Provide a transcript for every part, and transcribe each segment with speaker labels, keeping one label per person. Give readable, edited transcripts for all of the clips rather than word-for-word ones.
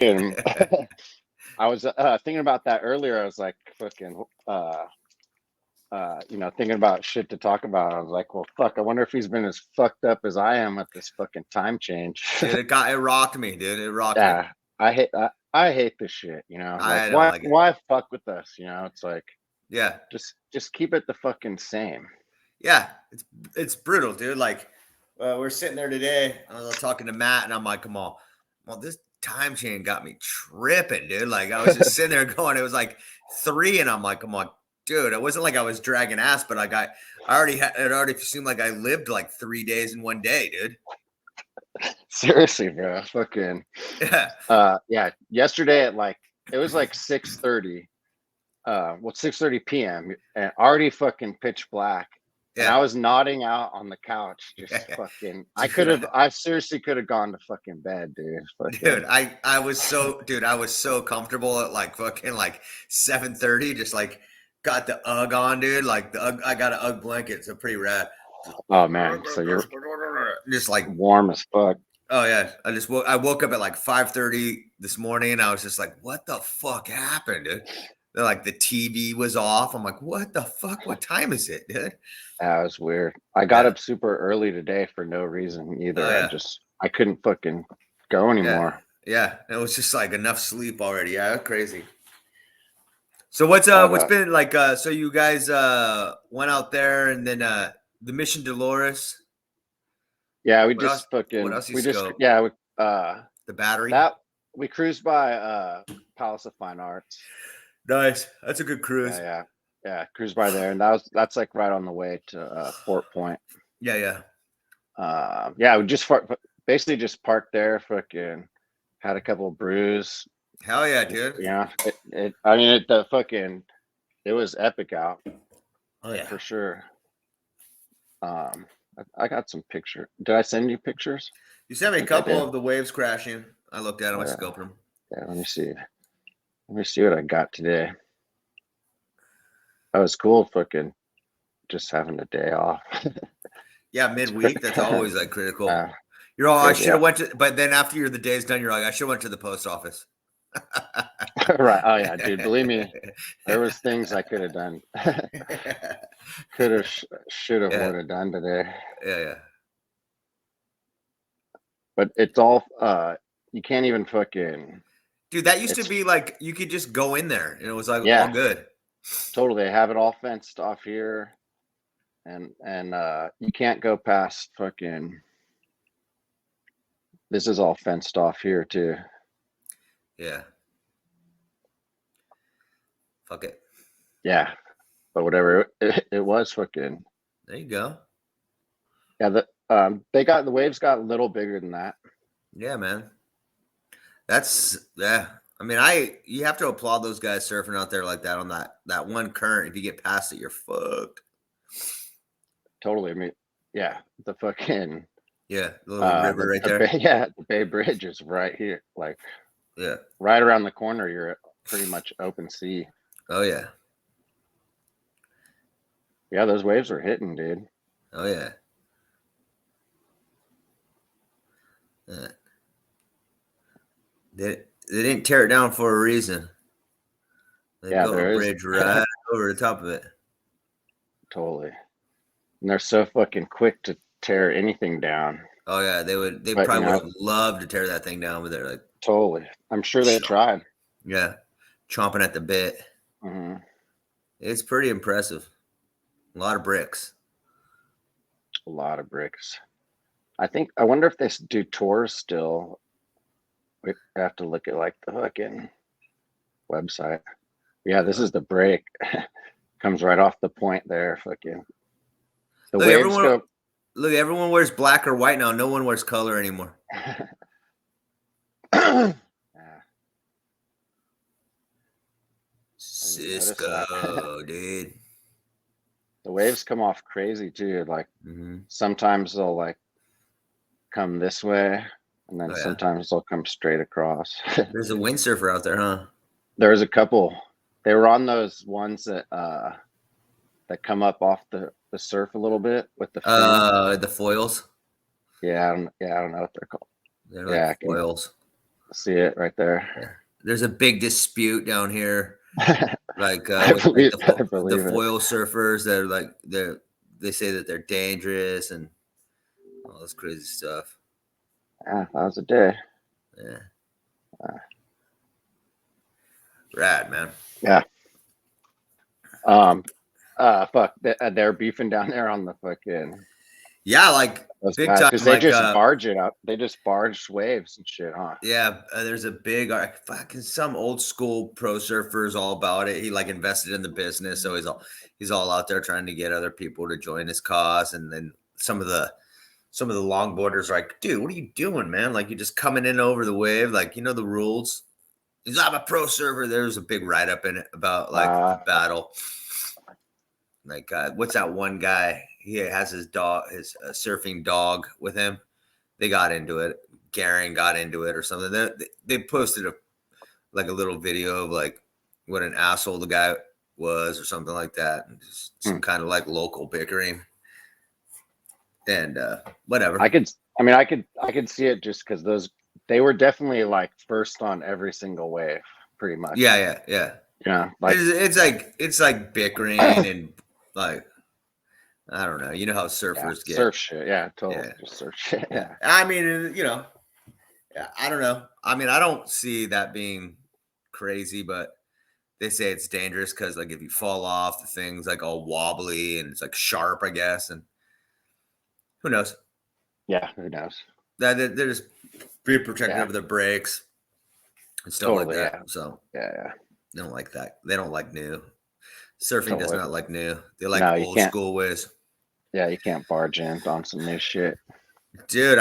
Speaker 1: fucking, I was thinking about that earlier. I was like, fucking, thinking about shit to talk about. I was like, well, fuck, I wonder if he's been as fucked up as I am with this fucking time change.
Speaker 2: Dude, it rocked me, dude. It rocked me.
Speaker 1: Yeah, I hate this shit,
Speaker 2: I
Speaker 1: like
Speaker 2: don't like it.
Speaker 1: why fuck with us, it's like
Speaker 2: Yeah.
Speaker 1: just keep it the fucking same.
Speaker 2: Yeah. It's brutal, dude. Like we're sitting there today, I was talking to Matt, and I'm like, come on. Well, this time chain got me tripping, dude. Like I was just sitting there going, it was like 3, and I'm like, come on, dude. It wasn't like I was dragging ass, but it already seemed like I lived like 3 days in one day, dude.
Speaker 1: Seriously, bro. Fucking
Speaker 2: Yeah.
Speaker 1: Yesterday at like it was like 6:30. 6:30 p.m. and already fucking pitch black. And I was nodding out on the couch, just fucking. I seriously could have gone to fucking bed, dude.
Speaker 2: Dude, I was so comfortable at like fucking like 7:30, just like got the UGG on, dude. Like the UGG, I got an UGG blanket, so pretty rad.
Speaker 1: Oh man, so you're
Speaker 2: just like
Speaker 1: warm as fuck.
Speaker 2: Oh yeah, I woke up at like 5:30 this morning, and I was just like, what the fuck happened, dude? They're like the TV was off. I'm like, what the fuck? What time is it, dude?
Speaker 1: That was weird. I got up super early today for no reason either.
Speaker 2: Oh, yeah.
Speaker 1: I couldn't fucking go anymore.
Speaker 2: Yeah. It was just like enough sleep already. Yeah, crazy. So what's been like? So you guys went out there, and then the Mission Dolores.
Speaker 1: Yeah,
Speaker 2: What else
Speaker 1: the
Speaker 2: Battery.
Speaker 1: We cruised by Palace of Fine Arts.
Speaker 2: Nice. That's a good cruise.
Speaker 1: Yeah, cruised by there, and that's like right on the way to Fort Point.
Speaker 2: Yeah.
Speaker 1: We basically just parked there, fucking had a couple of brews.
Speaker 2: Hell yeah, dude.
Speaker 1: Yeah, it was epic out.
Speaker 2: Oh yeah,
Speaker 1: for sure. I got some pictures. Did I send you pictures?
Speaker 2: You sent me a couple of the waves crashing. I looked at them. I scoped them.
Speaker 1: Yeah, let me see. Let me see what I got today. That was cool, fucking just having a day off.
Speaker 2: Yeah, midweek. That's always like critical. You're all,
Speaker 1: good,
Speaker 2: I should have went to, but then after the day's done, you're like, I should have went to the post office.
Speaker 1: Right. Oh yeah, dude. Believe me, there was things I could have done. Should have, would have done today.
Speaker 2: Yeah.
Speaker 1: But it's all. You can't even fucking.
Speaker 2: Dude, that used to be like you could just go in there, and it was like all good.
Speaker 1: Totally, they have it all fenced off here, and you can't go past fucking. This is all fenced off here too.
Speaker 2: Yeah. Fuck it.
Speaker 1: Yeah, but whatever it was, fucking.
Speaker 2: There you go.
Speaker 1: Yeah, the waves got a little bigger than that.
Speaker 2: Yeah, man. I mean, you have to applaud those guys surfing out there like that on that one current. If you get past it, you're fucked.
Speaker 1: Totally. I mean, yeah, the fucking.
Speaker 2: Yeah, the little river right there.
Speaker 1: The Bay Bridge is right here. Like,
Speaker 2: yeah,
Speaker 1: right around the corner, you're at pretty much open sea.
Speaker 2: Oh, yeah.
Speaker 1: Yeah, those waves are hitting, dude.
Speaker 2: Oh, yeah. They didn't tear it down for a reason. They built a bridge right over the top of it.
Speaker 1: Totally. And they're so fucking quick to tear anything down.
Speaker 2: Oh yeah, they probably would have loved to tear that thing down, but they're like
Speaker 1: totally. I'm sure they tried.
Speaker 2: Yeah, chomping at the bit.
Speaker 1: Mm-hmm.
Speaker 2: It's pretty impressive. A lot of bricks.
Speaker 1: A lot of bricks. I wonder if they do tours still. We have to look at like the fucking website. Yeah, this is the break. Comes right off the point there. Fucking.
Speaker 2: Look, everyone wears black or white now. No one wears color anymore. Cisco, dude.
Speaker 1: The waves come off crazy too. Like sometimes they'll like come this way, and then sometimes they'll come straight across.
Speaker 2: There's a windsurfer out there, huh?
Speaker 1: There's a couple. They were on those ones that come up off the surf a little bit with the
Speaker 2: the foils.
Speaker 1: Yeah, I don't know what they're called.
Speaker 2: They're like foils.
Speaker 1: see it right there.
Speaker 2: Yeah. There's a big dispute down here, like
Speaker 1: I
Speaker 2: with like
Speaker 1: I
Speaker 2: the
Speaker 1: believe it.
Speaker 2: foil surfers that are like they say that they're dangerous and all this crazy stuff.
Speaker 1: Yeah, that was a day.
Speaker 2: Yeah. Rad, man.
Speaker 1: Yeah. Fuck. They're beefing down there on the fucking.
Speaker 2: Yeah, like
Speaker 1: Those
Speaker 2: big
Speaker 1: guys,
Speaker 2: time.
Speaker 1: because they
Speaker 2: Like
Speaker 1: just barge it up. They just barge waves and shit, huh?
Speaker 2: yeah, there's a big fucking some old school pro surfers all about it. He like invested in the business, so he's all out there trying to get other people to join his cause. And then some of the longboarders are like, dude, what are you doing, man? Like you're just coming in over the wave, like you know the rules. He's I'm a pro surfer. There's a big write up in it about like the battle. Like what's that one guy? He has his dog, his surfing dog with him. They got into it. Garen got into it or something. They posted a little video of like what an asshole the guy was or something like that, and just some kind of like local bickering and whatever.
Speaker 1: I could see it just because they were definitely like first on every single wave, pretty much.
Speaker 2: Yeah.
Speaker 1: Like
Speaker 2: it's like bickering and like I don't know. You know how surfers get
Speaker 1: surf shit. Yeah, totally. Yeah. Just surf shit. Yeah.
Speaker 2: I mean, you know, I don't know. I mean, I don't see that being crazy, but they say it's dangerous because like if you fall off, the thing's like all wobbly and it's like sharp, I guess. And who knows?
Speaker 1: Yeah, who knows?
Speaker 2: That they're just be protective of their brakes and stuff like that.
Speaker 1: Yeah.
Speaker 2: So
Speaker 1: yeah,
Speaker 2: they don't like that. They don't like new. Surfing does not like new. They like old school ways.
Speaker 1: Yeah, you can't barge in on some new shit.
Speaker 2: Dude,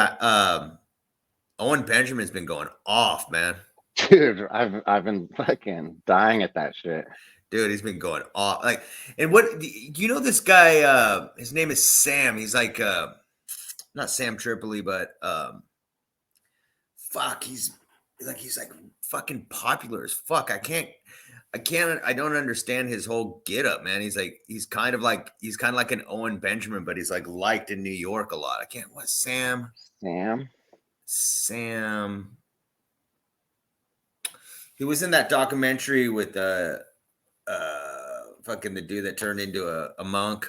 Speaker 2: Owen Benjamin's been going off, man.
Speaker 1: Dude, I've been fucking dying at that shit.
Speaker 2: Dude, he's been going off. Like, and what you know this guy, his name is Sam. He's like not Sam Tripoli, but fuck, he's like fucking popular as fuck. I don't understand his whole get up, man. He's kind of like an Owen Benjamin, but he's like liked in New York a lot. What's Sam? Sam. He was in that documentary with fucking the dude that turned into a monk,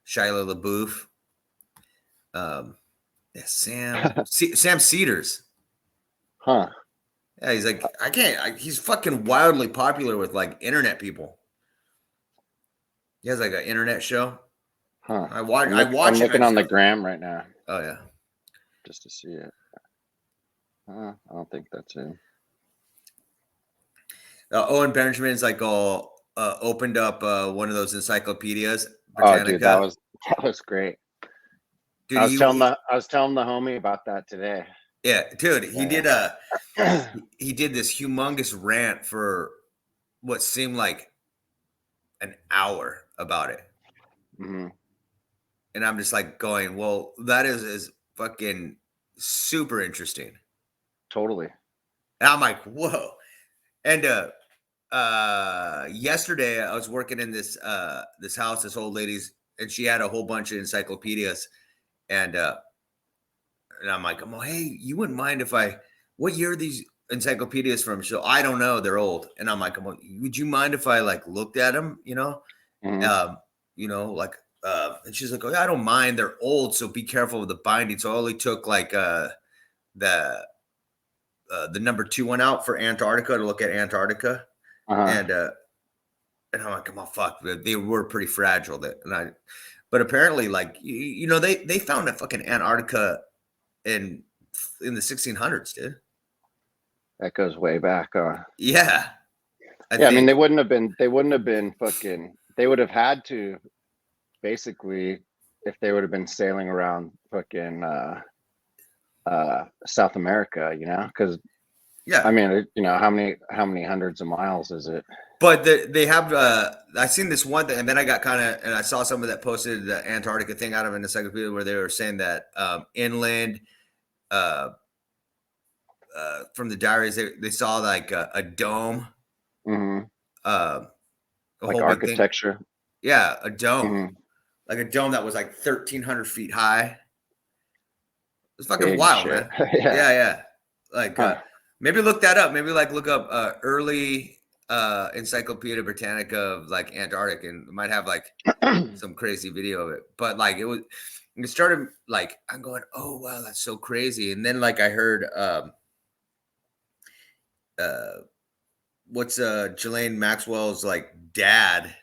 Speaker 2: Shia LaBeouf. Yeah, Sam Cedars.
Speaker 1: Huh.
Speaker 2: Yeah, he's like, he's fucking wildly popular with like internet people. He has like an internet show.
Speaker 1: Huh.
Speaker 2: I watch
Speaker 1: I'm looking on the gram right now.
Speaker 2: Oh yeah.
Speaker 1: Just to see it. I don't think that's it.
Speaker 2: Owen Benjamin's like all opened up one of those encyclopedias.
Speaker 1: Brittanica. Oh, dude, that was great. Dude, I was telling the homie about that today.
Speaker 2: Yeah, dude, he did he did this humongous rant for what seemed like an hour about it.
Speaker 1: Mm-hmm.
Speaker 2: And I'm just like going, well, that is fucking super interesting.
Speaker 1: Totally.
Speaker 2: And I'm like, whoa. And yesterday I was working in this house, this old lady's, and she had a whole bunch of encyclopedias. And I'm like, hey, you wouldn't mind what year are these encyclopedias from? So I don't know, they're old. And I'm like, would you mind if I like looked at them, you know?
Speaker 1: Mm-hmm.
Speaker 2: You know, like, and she's like, oh, yeah, I don't mind. They're old, so be careful with the binding. So I only took like the number 2 one out for Antarctica to look at Antarctica.
Speaker 1: Uh-huh.
Speaker 2: And I'm like, fuck, they were pretty fragile. But apparently, like, you know, they found a fucking Antarctica in the 1600s, dude.
Speaker 1: That goes way back.
Speaker 2: Yeah.
Speaker 1: I mean, they wouldn't have been fucking, they would have had to basically, if they would have been sailing around fucking South America, you know, because I mean, you know, how many hundreds of miles is it?
Speaker 2: But they have I seen this one thing, and then I got and I saw someone that posted the Antarctica thing out of an encyclopedia where they were saying that inland from the diaries they saw like a dome,
Speaker 1: mm-hmm.
Speaker 2: Like
Speaker 1: architecture.
Speaker 2: Yeah, a dome,
Speaker 1: mm-hmm.
Speaker 2: Like a dome that was like 1,300 feet high. It's fucking wild, man. Yeah. Like Maybe look that up. Maybe like look up early Encyclopedia Britannica of like Antarctica, and it might have like some crazy video of it. But like it started like I'm going, oh wow, that's so crazy. And then like I heard what's Ghislaine Maxwell's like dad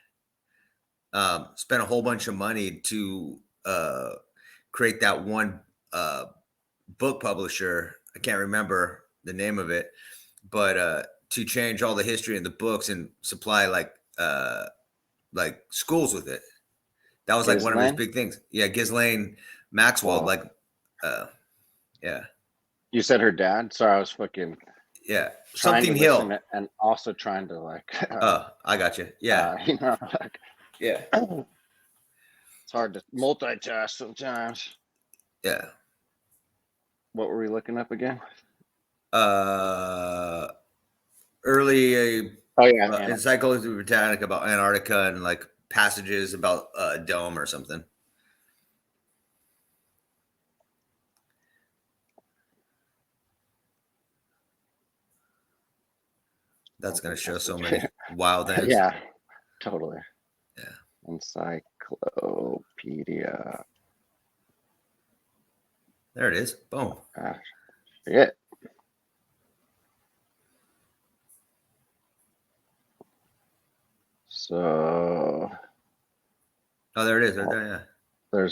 Speaker 2: spent a whole bunch of money to create that one book publisher. I can't remember the name of it, but to change all the history in the books and supply like schools with it. That was like one of his big things. Yeah, Ghislaine Maxwell.
Speaker 1: Wow.
Speaker 2: Like, yeah.
Speaker 1: You said her dad? Sorry, I was fucking
Speaker 2: Something Hill,
Speaker 1: and also trying to like.
Speaker 2: I got you. Yeah,
Speaker 1: you know, like,
Speaker 2: yeah.
Speaker 1: It's hard to multitask sometimes.
Speaker 2: Yeah.
Speaker 1: What were we looking up again?
Speaker 2: Early
Speaker 1: Encyclopedia
Speaker 2: Britannica about Antarctica and like passages about a dome or something. That's going to show so many wild things.
Speaker 1: Yeah, totally.
Speaker 2: Yeah.
Speaker 1: Encyclopedia.
Speaker 2: There it is. Boom.
Speaker 1: Shit. So.
Speaker 2: Oh, there it is. Right there, yeah.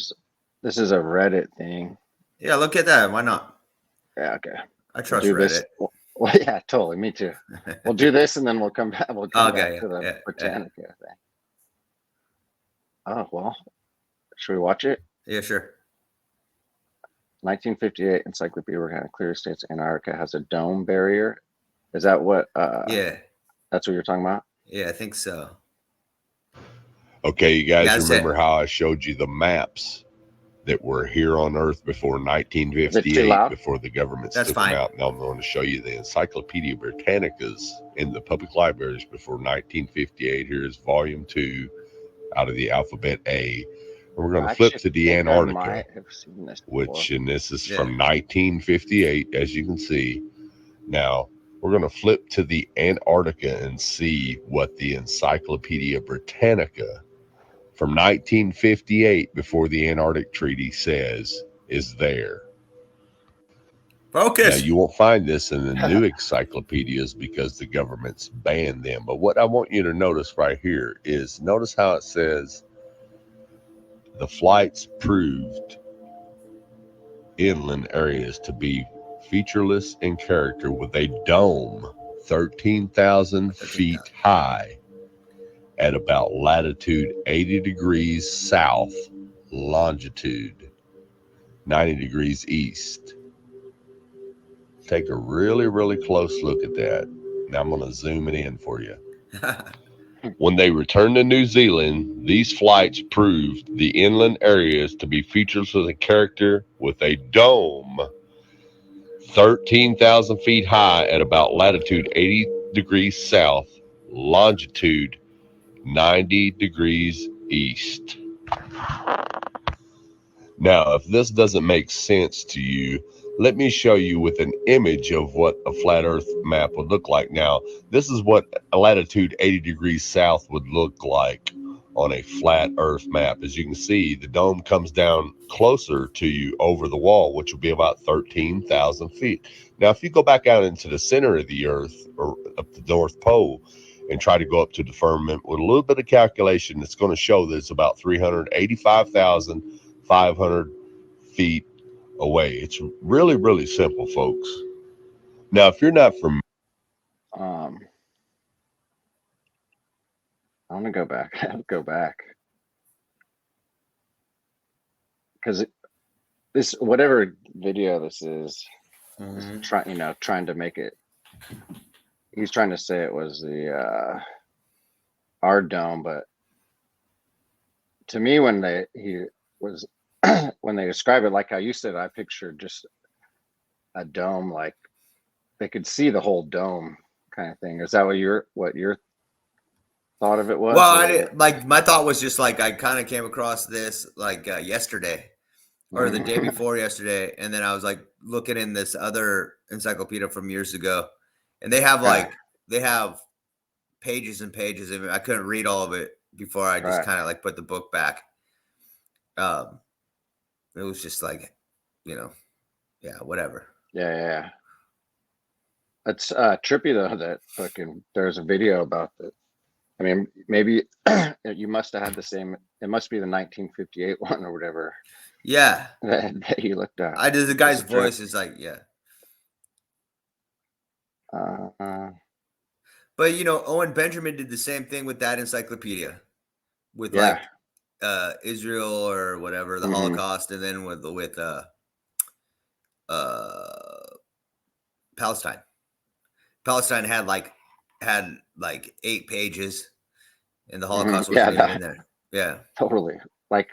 Speaker 1: This is a Reddit thing.
Speaker 2: Yeah, look at that. Why not?
Speaker 1: Yeah, okay.
Speaker 2: I trust Reddit.
Speaker 1: Well, yeah, totally. Me too. We'll do this and then we'll come back. We'll come back to the Britannica thing. Oh, well. Should we watch it?
Speaker 2: Yeah, sure.
Speaker 1: 1958 Encyclopedia Britannica clearly states Antarctica has a dome barrier. Is that what?
Speaker 2: Yeah.
Speaker 1: That's what you're talking about?
Speaker 2: Yeah, I think so.
Speaker 3: Okay, you guys remember how I showed you the maps that were here on Earth before 1958, before the government took them out? Now I'm going to show you the Encyclopedia Britannicas in the public libraries before 1958. Here's volume 2 out of the alphabet A. And we're going to flip to the Antarctica, and this is from 1958, as you can see. Now, we're going to flip to the Antarctica and see what the Encyclopedia Britannica from 1958, before the Antarctic Treaty, says is there.
Speaker 2: Focus.
Speaker 3: Now, you won't find this in the new encyclopedias because the government's banned them. But what I want you to notice right here is, notice how it says the flights proved inland areas to be featureless in character with a dome 13,000 feet high at about latitude 80 degrees south, longitude 90 degrees east. Take a really, really close look at that. Now I'm going to zoom it in for you. When they returned to New Zealand, these flights proved the inland areas to be featureless in character with a dome 13,000 feet high at about latitude 80 degrees south, longitude 90 degrees east. Now, if this doesn't make sense to you, let me show you with an image of what a flat earth map would look like. Now, this is what a latitude 80 degrees south would look like on a flat earth map. As you can see, the dome comes down closer to you over the wall, which will be about 13,000 feet. Now, if you go back out into the center of the earth or up the North Pole and try to go up to the firmament with a little bit of calculation, it's going to show that it's about 385,500 feet away. It's really, really simple, folks. Now, if you're not familiar,
Speaker 1: I want to go back. Go back, because this, whatever video this is trying to make it. He's trying to say it was the our dome, but to me, when they describe it, like how you said, I pictured just a dome, like they could see the whole dome kind of thing. Is that what your thought of it was?
Speaker 2: Well, my thought was just like I kind of came across this like yesterday or the day before yesterday, and then I was like looking in this other encyclopedia from years ago, And they have they have pages and pages of it. I couldn't read all of it before I just kind of like put the book back. It was just like, whatever.
Speaker 1: Yeah. It's trippy though that fucking there's a video about that. I mean, maybe you must have had the same. It must be the 1958 one or whatever.
Speaker 2: Yeah,
Speaker 1: that you looked at.
Speaker 2: I did. The guy's voice is like, yeah. But Owen Benjamin did the same thing with that encyclopedia, with like Israel or whatever, the Holocaust, and then with Palestine. Palestine had like 8 pages, and the Holocaust wasn't even in there. Yeah,
Speaker 1: totally. Like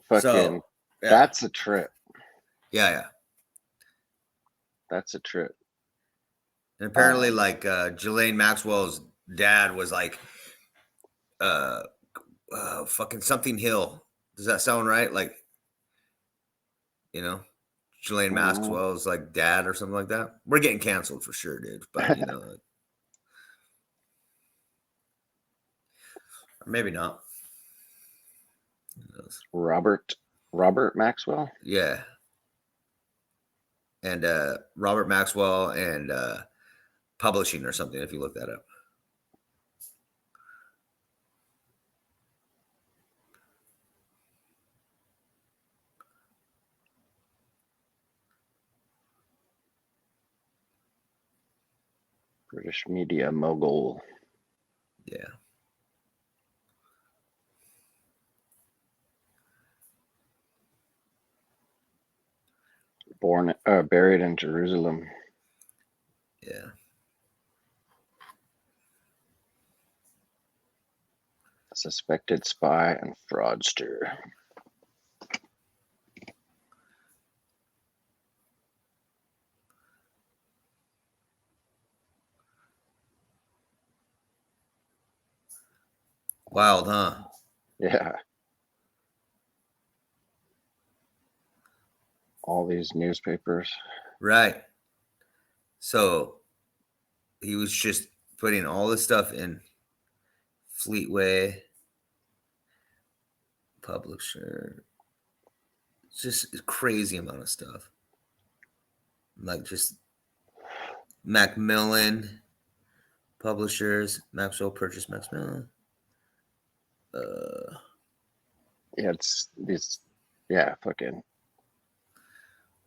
Speaker 1: fucking. That's a trip.
Speaker 2: Yeah.
Speaker 1: That's a trip.
Speaker 2: And apparently, like Ghislaine Maxwell's dad was like, fucking something Hill. Does that sound right? Like, Ghislaine Maxwell's like dad or something like that. We're getting canceled for sure, dude. But or maybe not.
Speaker 1: Robert Maxwell.
Speaker 2: Yeah. And Robert Maxwell and publishing or something, if you look that up.
Speaker 1: British media mogul.
Speaker 2: Yeah.
Speaker 1: Buried in Jerusalem.
Speaker 2: Yeah.
Speaker 1: Suspected spy and fraudster.
Speaker 2: Wild, huh?
Speaker 1: Yeah. All these newspapers.
Speaker 2: Right. So he was just putting all this stuff in Fleetway, publisher. It's just a crazy amount of stuff. Like just Macmillan, publishers, Maxwell purchased Macmillan.
Speaker 1: Yeah, it's these. Yeah, fucking.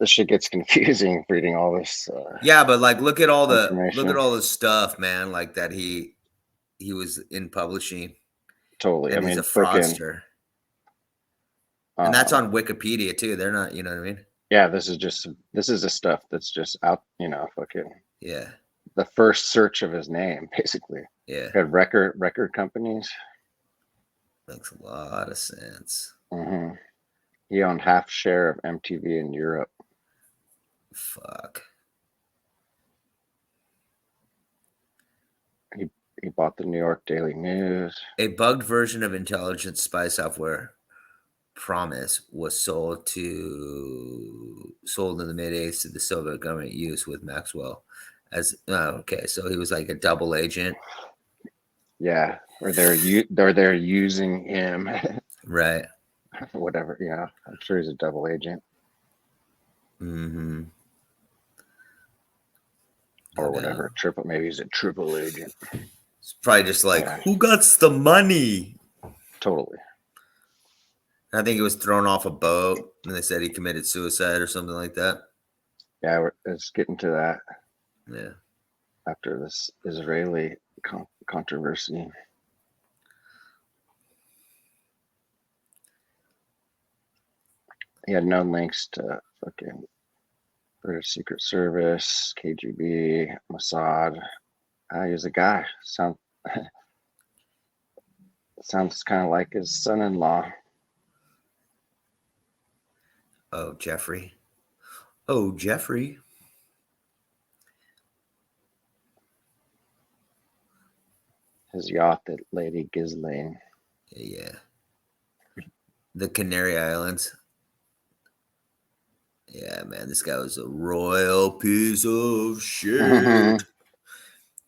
Speaker 1: This shit gets confusing reading all this.
Speaker 2: Yeah, but like, look at all the stuff, man. Like that he was in publishing.
Speaker 1: Totally.
Speaker 2: And he's a fraudster. And that's on Wikipedia too. They're not, you know what I mean?
Speaker 1: Yeah, this is the stuff that's just out, fucking.
Speaker 2: Yeah.
Speaker 1: The first search of his name, basically.
Speaker 2: Yeah.
Speaker 1: Had record companies.
Speaker 2: Makes a lot of sense.
Speaker 1: Mm-hmm. He owned half share of MTV in Europe.
Speaker 2: Fuck.
Speaker 1: He bought the New York Daily News.
Speaker 2: A bugged version of intelligence spy software Promise was sold in the mid-80s to the Soviet government use with Maxwell as so he was like a double agent.
Speaker 1: Yeah, or they're using him.
Speaker 2: Right.
Speaker 1: Whatever, I'm sure he's a double agent.
Speaker 2: Mm-hmm.
Speaker 1: Or whatever. Maybe he's a triple agent.
Speaker 2: It's probably just like, who got the money?
Speaker 1: Totally.
Speaker 2: I think he was thrown off a boat and they said he committed suicide or something like that.
Speaker 1: Yeah, let's get into that.
Speaker 2: Yeah.
Speaker 1: After this Israeli controversy. He had no links to fucking British Secret Service, KGB, Mossad. He was a guy. Sounds kind of like his son-in-law.
Speaker 2: Oh, Jeffrey.
Speaker 1: His yacht at Lady Ghislaine.
Speaker 2: Yeah. The Canary Islands. Yeah, man, this guy was a royal piece of shit.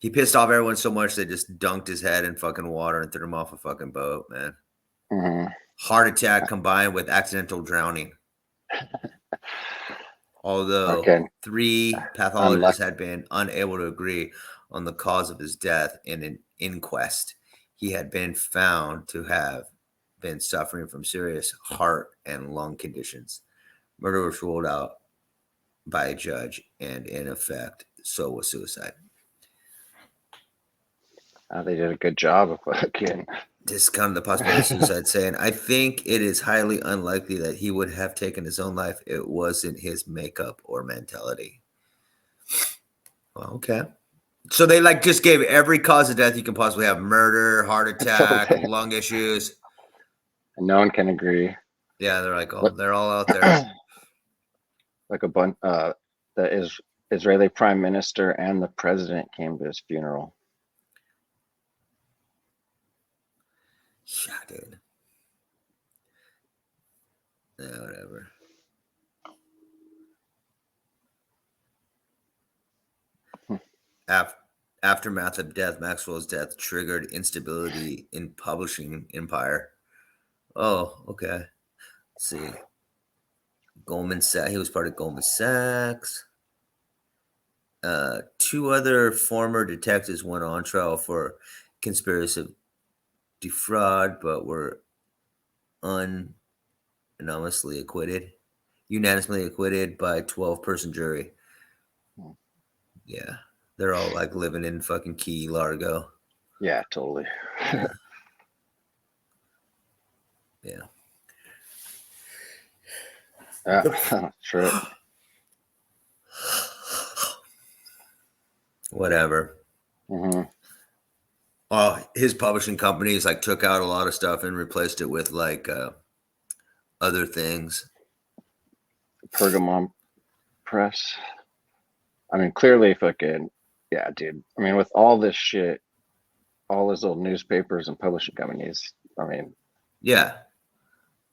Speaker 2: He pissed off everyone so much they just dunked his head in fucking water and threw him off a fucking boat, man.
Speaker 1: Mm-hmm.
Speaker 2: Heart attack combined with accidental drowning. Although 3 pathologists had been unable to agree on the cause of his death in an inquest, he had been found to have been suffering from serious heart and lung conditions. Murder was ruled out by a judge, and in effect, so was suicide.
Speaker 1: They did a good job of fucking
Speaker 2: discounted the possibility of suicide, saying, I think it is highly unlikely that he would have taken his own life. It wasn't his makeup or mentality. Well, okay. So they like just gave every cause of death you can possibly have: murder, heart attack, lung issues.
Speaker 1: And no one can agree.
Speaker 2: Yeah, they're like, oh, they're all out there.
Speaker 1: Like a bunch. The Israeli prime minister and the president came to his funeral.
Speaker 2: Yeah, dude. Yeah, whatever. Aftermath of death, Maxwell's death triggered instability in publishing empire. Oh, okay. Let's see. Goldman Sachs. He was part of Goldman Sachs. 2 other former detectives went on trial for conspiracy to defraud, but were unanimously acquitted by a 12-person jury. Yeah. They're all like living in fucking Key Largo.
Speaker 1: Yeah, totally.
Speaker 2: Yeah.
Speaker 1: True.
Speaker 2: Whatever.
Speaker 1: Mm-hmm.
Speaker 2: His publishing companies like took out a lot of stuff and replaced it with like other things.
Speaker 1: Pergamon Press. I mean, clearly fucking, yeah, dude. I mean, with all this shit, all those little newspapers and publishing companies, I mean.
Speaker 2: Yeah.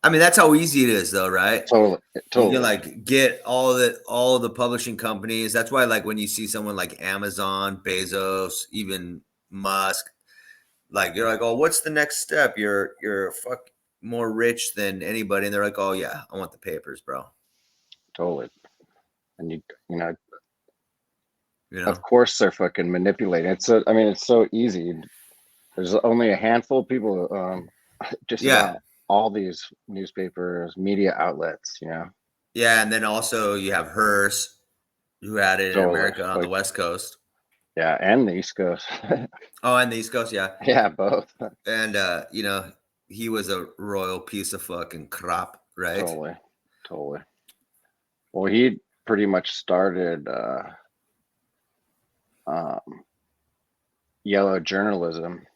Speaker 2: I mean, that's how easy it is, though, right?
Speaker 1: Totally.
Speaker 2: You can like get all of the publishing companies. That's why, like, when you see someone like Amazon, Bezos, even Musk, like you're like, oh, what's the next step? You're more rich than anybody, and they're like, oh yeah, I want the papers, bro.
Speaker 1: Totally. And you know, of course they're fucking manipulating. It's so easy. There's only a handful of people. About all these newspapers, media outlets, you know.
Speaker 2: Yeah, and then also you have Hearst, who had it in America on the West Coast.
Speaker 1: Yeah, and the East Coast.
Speaker 2: Oh, and the East Coast, yeah.
Speaker 1: Yeah, both.
Speaker 2: And you know, he was a royal piece of fucking crap, right?
Speaker 1: Totally. Well, he pretty much started yellow journalism.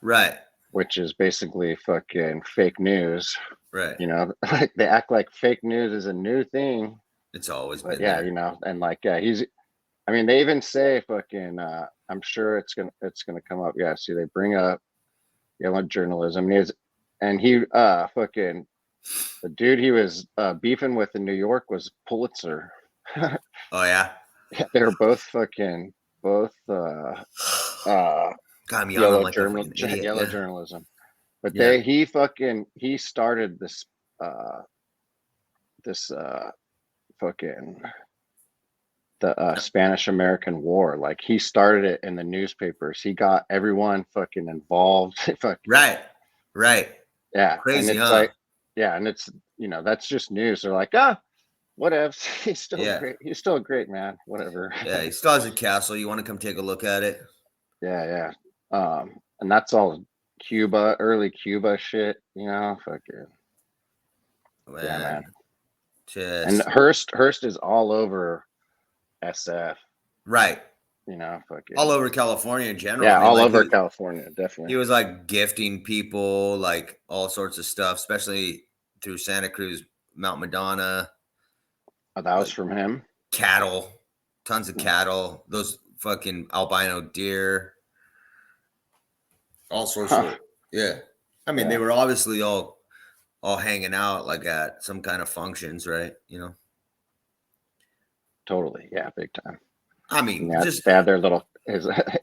Speaker 2: Right.
Speaker 1: Which is basically fucking fake news.
Speaker 2: Right.
Speaker 1: You know, like they act like fake news is a new thing.
Speaker 2: It's always been
Speaker 1: there. You know, and like, yeah, I mean, they even say fucking, I'm sure it's gonna come up. Yeah, see, they bring up yellow journalism. And he fucking, the dude he was beefing with in New York was Pulitzer.
Speaker 2: Oh yeah?
Speaker 1: Yeah, they were both
Speaker 2: God,
Speaker 1: yellow
Speaker 2: like
Speaker 1: yellow journalism. But he started this fucking the Spanish American War. Like he started it in the newspapers. He got everyone fucking involved.
Speaker 2: Right.
Speaker 1: Yeah.
Speaker 2: Crazy,
Speaker 1: and it's like, yeah, and it's, you know, that's just news. They're like, whatever. He's still great. He's still a great man. Whatever.
Speaker 2: Yeah, he still has a castle. You want to come take a look at it?
Speaker 1: Yeah. And that's all early Cuba shit, you know, fucking.
Speaker 2: Man.
Speaker 1: Yeah, man. And Hearst is all over SF.
Speaker 2: Right.
Speaker 1: You know, fucking.
Speaker 2: All over California in general.
Speaker 1: Yeah, all over California, definitely.
Speaker 2: He was like gifting people, like all sorts of stuff, especially through Santa Cruz, Mount Madonna.
Speaker 1: Oh, that was from him?
Speaker 2: Cattle. Tons of cattle. Those fucking albino deer. All sorts of, yeah. I mean, they were obviously all hanging out like at some kind of functions, right? You know?
Speaker 1: Totally. Yeah, big time.
Speaker 2: I mean,
Speaker 1: they had their little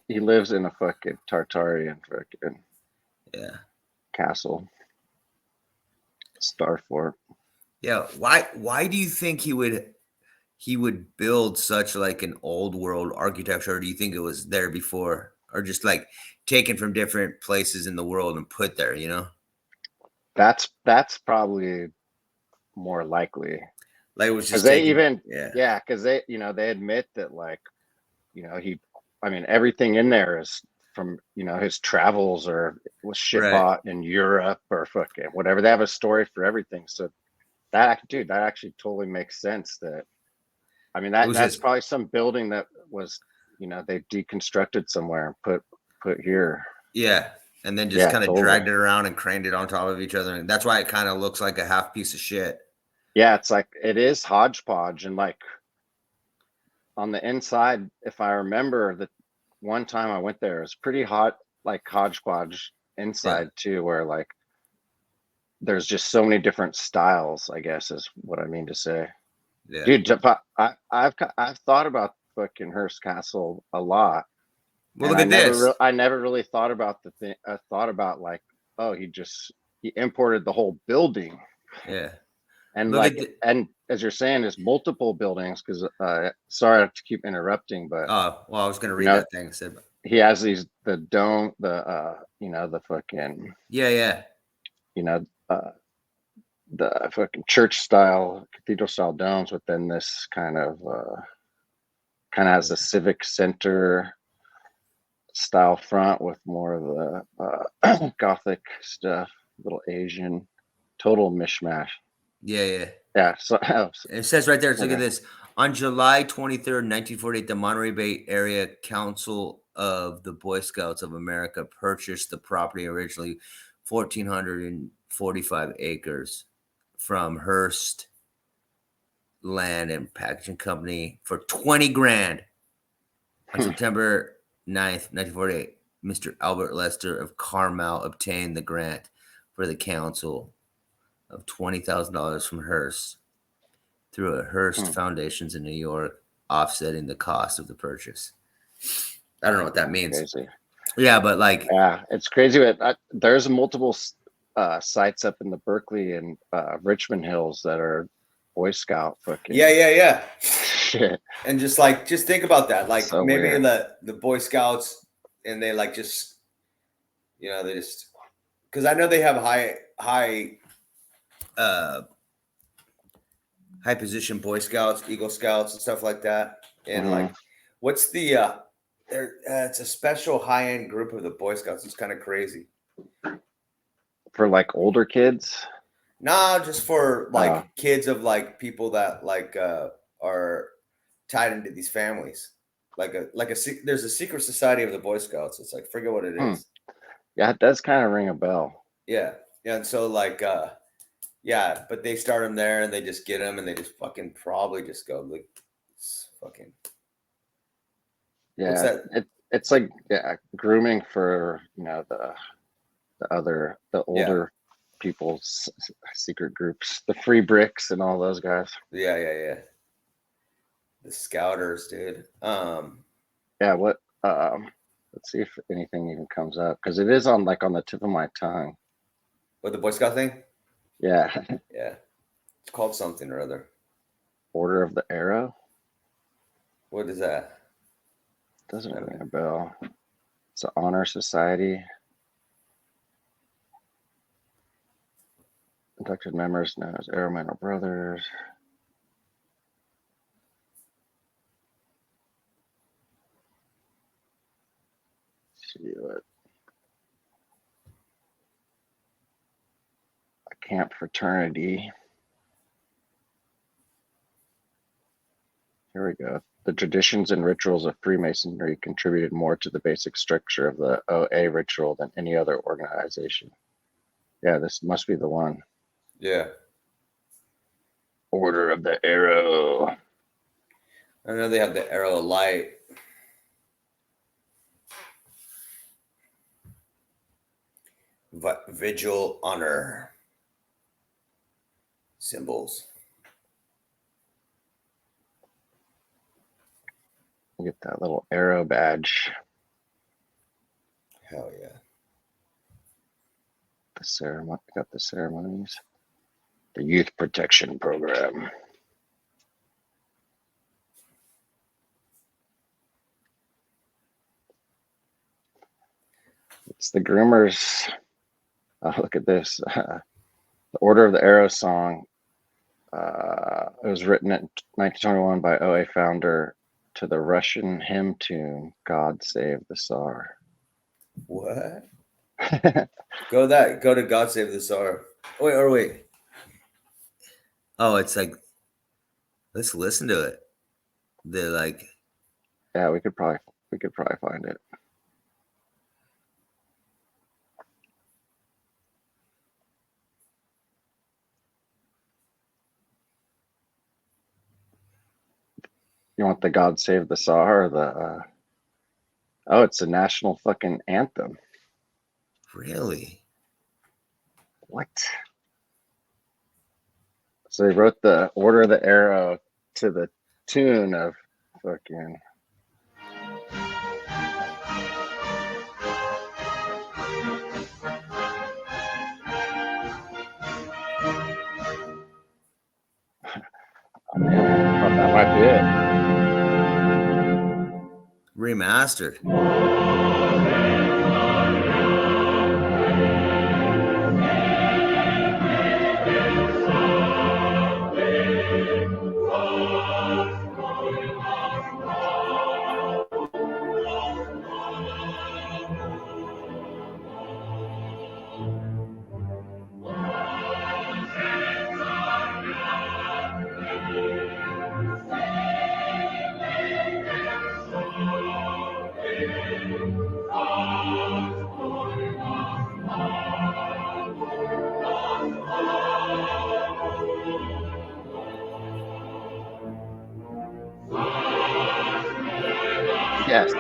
Speaker 1: he lives in a fucking Tartarian fucking castle. Star Fort.
Speaker 2: Yeah. Why do you think he would build such like an old world architecture? Or do you think it was there before, or just like taken from different places in the world and put there, you know?
Speaker 1: That's probably more likely.
Speaker 2: Like it was just
Speaker 1: because they they admit that, like, everything in there is from, his travels or was shit bought in Europe or fucking whatever. They have a story for everything. So that actually totally makes sense. That, that's probably some building that was, they deconstructed somewhere and put here.
Speaker 2: Yeah. And then just kind of dragged it around and craned it on top of each other. And that's why it kind of looks like a half piece of shit.
Speaker 1: Yeah, it's like it is hodgepodge, and like on the inside, if I remember, the one time I went there, it was pretty hot, like hodgepodge inside too, where like there's just so many different styles, I guess is what I mean to say.
Speaker 2: Yeah.
Speaker 1: Dude, I've thought about fucking Hearst Castle a lot.
Speaker 2: Well, look at this.
Speaker 1: I never really thought about the thing. I thought about like, oh, he imported the whole building.
Speaker 2: Yeah.
Speaker 1: And and as you're saying, there's multiple buildings, because sorry to keep interrupting, but
Speaker 2: I was going to read that thing.
Speaker 1: He has the dome, the fucking the fucking church style, cathedral style domes within this kind of has a civic center style front with more of the Gothic stuff, little Asian, total mishmash.
Speaker 2: Yeah.
Speaker 1: So
Speaker 2: it says right there. Look at this. On July 23rd, 1948, the Monterey Bay Area Council of the Boy Scouts of America purchased the property, originally 1,445 acres, from Hearst Land and Packaging Company for 20 grand. On September 9th, 1948, Mr. Albert Lester of Carmel obtained the grant for the council of $20,000 from Hearst through a Hearst Foundations in New York, offsetting the cost of the purchase. I don't know what that means.
Speaker 1: Crazy.
Speaker 2: Yeah, but like,
Speaker 1: it's crazy. There's multiple sites up in the Berkeley and Richmond Hills that are Boy Scout fucking.
Speaker 2: Yeah.
Speaker 1: Shit.
Speaker 2: And just think about that. Like so maybe the Boy Scouts, and they like just, they just, because I know they have high position Boy Scouts, Eagle Scouts, and stuff like that. And like, what's the it's a special high end group of the Boy Scouts. It's kind of crazy.
Speaker 1: For like older kids?
Speaker 2: Nah, just for like kids of like people that like are tied into these families. There's a secret society of the Boy Scouts. It's like, forget what it is.
Speaker 1: Yeah, it does kind of ring a bell.
Speaker 2: Yeah. And so like but they start them there, and they just get them, and they just fucking probably just go like fucking.
Speaker 1: Yeah, it's like grooming for the older people's secret groups, the Free Bricks and all those guys.
Speaker 2: Yeah. The Scouters, dude.
Speaker 1: What? Let's see if anything even comes up, because it is on the tip of my tongue.
Speaker 2: What, the Boy Scout thing?
Speaker 1: Yeah.
Speaker 2: Yeah. It's called something or other.
Speaker 1: Order of the Arrow?
Speaker 2: What is that?
Speaker 1: Doesn't ring a bell. It's an honor society. Inducted members known as Arrowmen or Brothers. Let's see what. A camp fraternity. Here we go. The traditions and rituals of Freemasonry contributed more to the basic structure of the OA ritual than any other organization. Yeah, this must be the one.
Speaker 2: Yeah.
Speaker 1: Order of the Arrow.
Speaker 2: I know they have the Arrow Light. Vigil, honor. Symbols.
Speaker 1: Get that little arrow badge.
Speaker 2: Hell yeah.
Speaker 1: The ceremony, got the ceremonies. The Youth Protection Program. It's the groomers. Oh, look at this. The Order of the Arrow song. It was written in 1921 by OA founder to the Russian hymn tune, God Save the Tsar.
Speaker 2: What? Go to God Save the Tsar. Wait. Oh, it's like, let's listen to it. They're like,
Speaker 1: yeah, we could probably find it. You want the God Save the Tsar or the oh, it's a national fucking anthem.
Speaker 2: Really?
Speaker 1: What? So they wrote the Order of the Arrow to the tune of fucking. Oh, man, that might be it.
Speaker 2: Remastered.
Speaker 1: Yes. I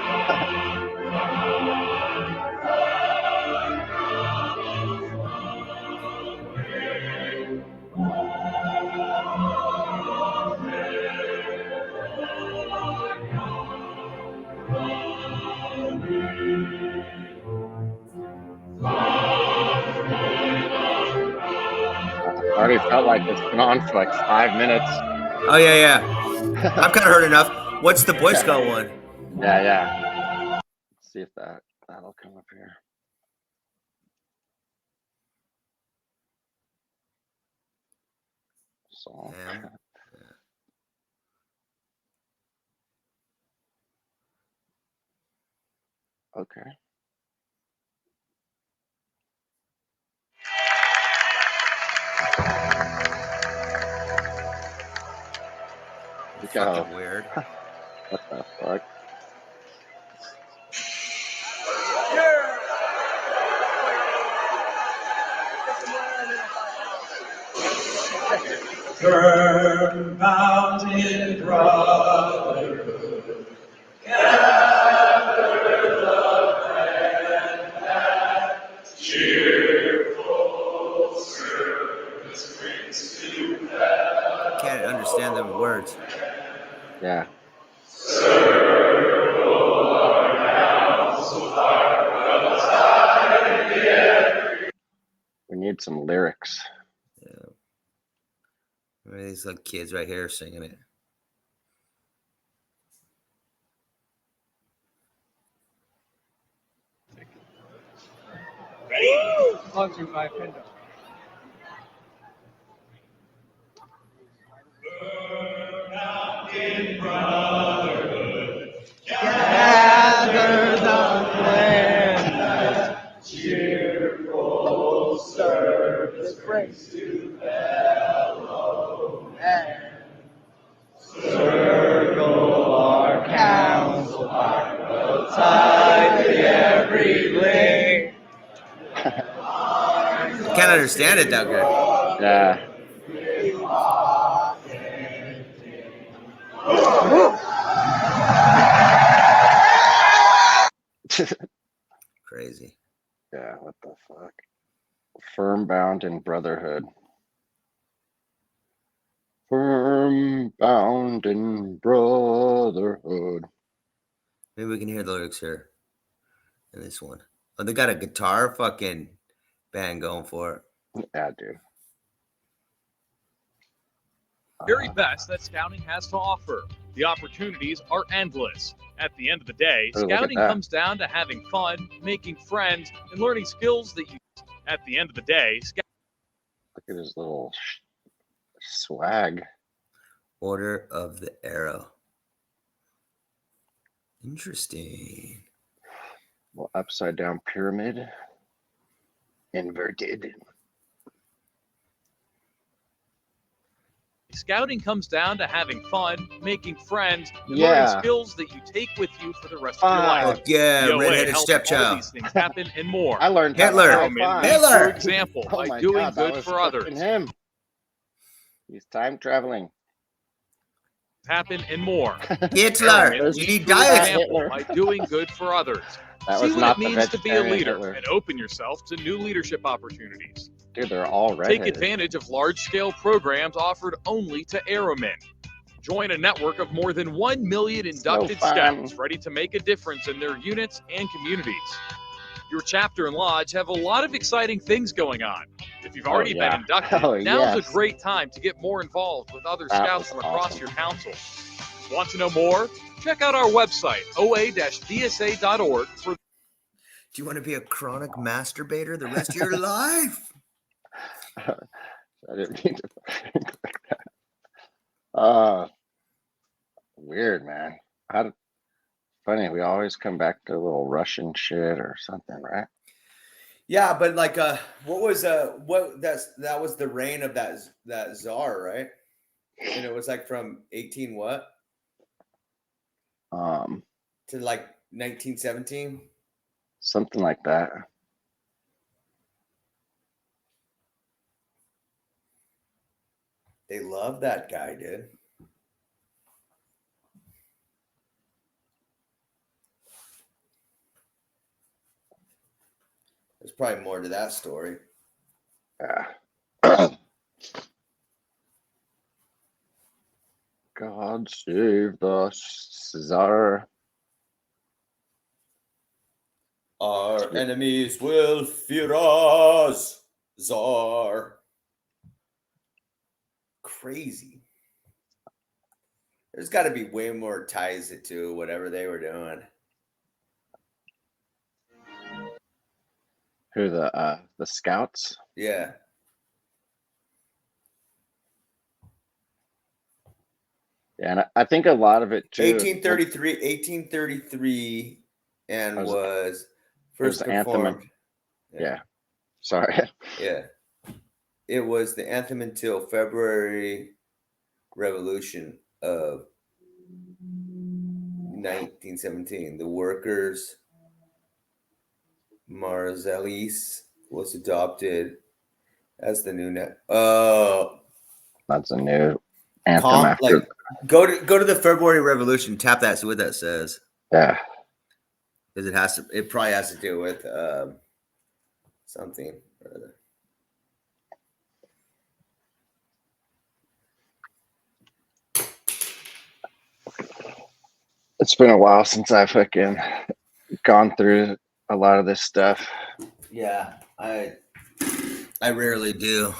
Speaker 1: already felt like it's been on for like 5 minutes.
Speaker 2: Oh yeah. I've kind of heard enough. What's the Boy Scout one?
Speaker 1: Yeah. Let's see if that'll come up here. So.
Speaker 2: Yeah.
Speaker 1: Okay.
Speaker 2: Fucking weird.
Speaker 1: What the fuck?
Speaker 4: Firm bound in brotherhood, gather the friend that cheerful service brings to them.
Speaker 2: Can't understand the words.
Speaker 1: Yeah.
Speaker 4: Circle around so far outside the end.
Speaker 1: We need some lyrics.
Speaker 2: Yeah. I mean, these like kids right here singing it.
Speaker 4: Sponsored by Pendo. In brotherhood, gather the friend, cheerful service brings to fellow men. Circle our council fire outside the every link.
Speaker 2: I can't understand it that good.
Speaker 1: Yeah.
Speaker 2: Crazy.
Speaker 1: Yeah, what the fuck? Firm bound in brotherhood. Firm bound in brotherhood.
Speaker 2: Maybe we can hear the lyrics here in this one. Oh, they got a guitar fucking band going for it.
Speaker 1: Yeah, dude.
Speaker 5: Very best that scouting has to offer. The opportunities are endless. At the end of the day, scouting comes down to having fun, making friends, and learning skills that you. At the end of the day,
Speaker 1: look at his little swag.
Speaker 2: Order of the Arrow. Interesting.
Speaker 1: Well, upside down pyramid. Inverted.
Speaker 5: Scouting comes down to having fun, making friends, and learning skills that you take with you for the rest of your life.
Speaker 2: Yeah, redheaded stepchild.
Speaker 5: All these things happen and more.
Speaker 1: I learned
Speaker 2: Hitler.
Speaker 5: For example, by doing good for others.
Speaker 1: Him. He's time traveling.
Speaker 5: Happen and more.
Speaker 2: Hitler. You need diet.
Speaker 5: By doing good for others.
Speaker 1: That
Speaker 5: See
Speaker 1: was
Speaker 5: what
Speaker 1: not
Speaker 5: it means to be a leader
Speaker 1: Hitler.
Speaker 5: and open yourself to new leadership opportunities.
Speaker 1: Dude, they're all
Speaker 5: Take advantage of large-scale programs offered only to airmen. Join a network of more than 1 million inducted scouts ready to make a difference in their units and communities. Your chapter and lodge have a lot of exciting things going on. If you've already been inducted, now's a great time to get more involved with other scouts from across your council. Want to know more? Check out our website, oa-dsa.org. Do
Speaker 2: you want to be a chronic masturbator the rest of your life?
Speaker 1: I didn't mean to click that. Weird, man. Funny, we always come back to a little Russian shit or something, right?
Speaker 2: Yeah, but like, that was the reign of that czar, right? And it was like from 18 what? To like 1917,
Speaker 1: something like that.
Speaker 2: They love that guy, dude. There's probably more to that story.
Speaker 1: Yeah. God save the Tsar.
Speaker 2: Our enemies will fear us, Tsar. Crazy. There's got to be way more ties to whatever they were doing.
Speaker 1: Who, the scouts?
Speaker 2: Yeah.
Speaker 1: Yeah, and I think a lot of it too.
Speaker 2: 1833, and was first performed.
Speaker 1: Anthem. Yeah. Sorry.
Speaker 2: Yeah. It was the anthem until February Revolution of 1917. The workers' Marseillais was adopted as the new net. Oh,
Speaker 1: that's a new anthem.
Speaker 2: Go to the February Revolution. Tap that. See what that says.
Speaker 1: Yeah,
Speaker 2: because it probably has to do with something or other.
Speaker 1: It's been a while since I've fucking gone through a lot of this stuff.
Speaker 2: Yeah, I rarely do.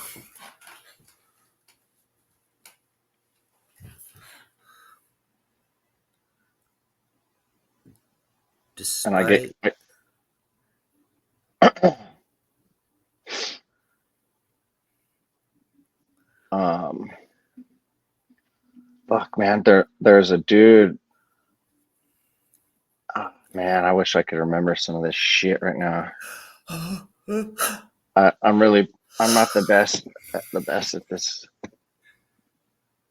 Speaker 1: And I get fuck, man, there's a dude. Oh, man, I wish I could remember some of this shit right now. I'm not the best at this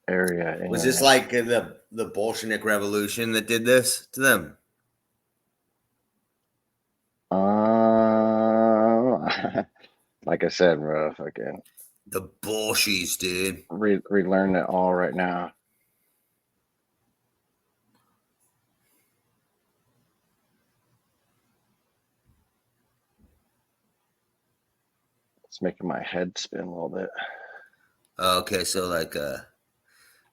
Speaker 1: area. Anyway.
Speaker 2: Was this like the Bolshevik Revolution that did this to them?
Speaker 1: Like I said, bro, fucking
Speaker 2: the Bolsheviks, dude.
Speaker 1: Relearn it all right now. It's making my head spin a little bit.
Speaker 2: Okay, so like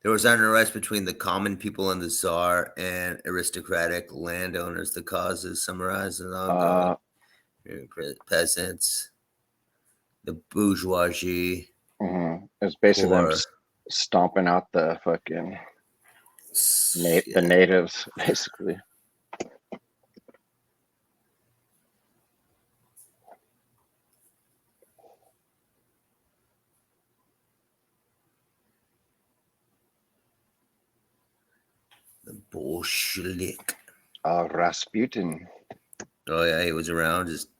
Speaker 2: There was unrest between the common people and the Tsar and aristocratic landowners. The causes summarized in ongoing peasants, the bourgeoisie.
Speaker 1: It's basically them stomping out the fucking the natives, basically.
Speaker 2: The Bolshevik.
Speaker 1: Rasputin.
Speaker 2: Oh yeah, he was around just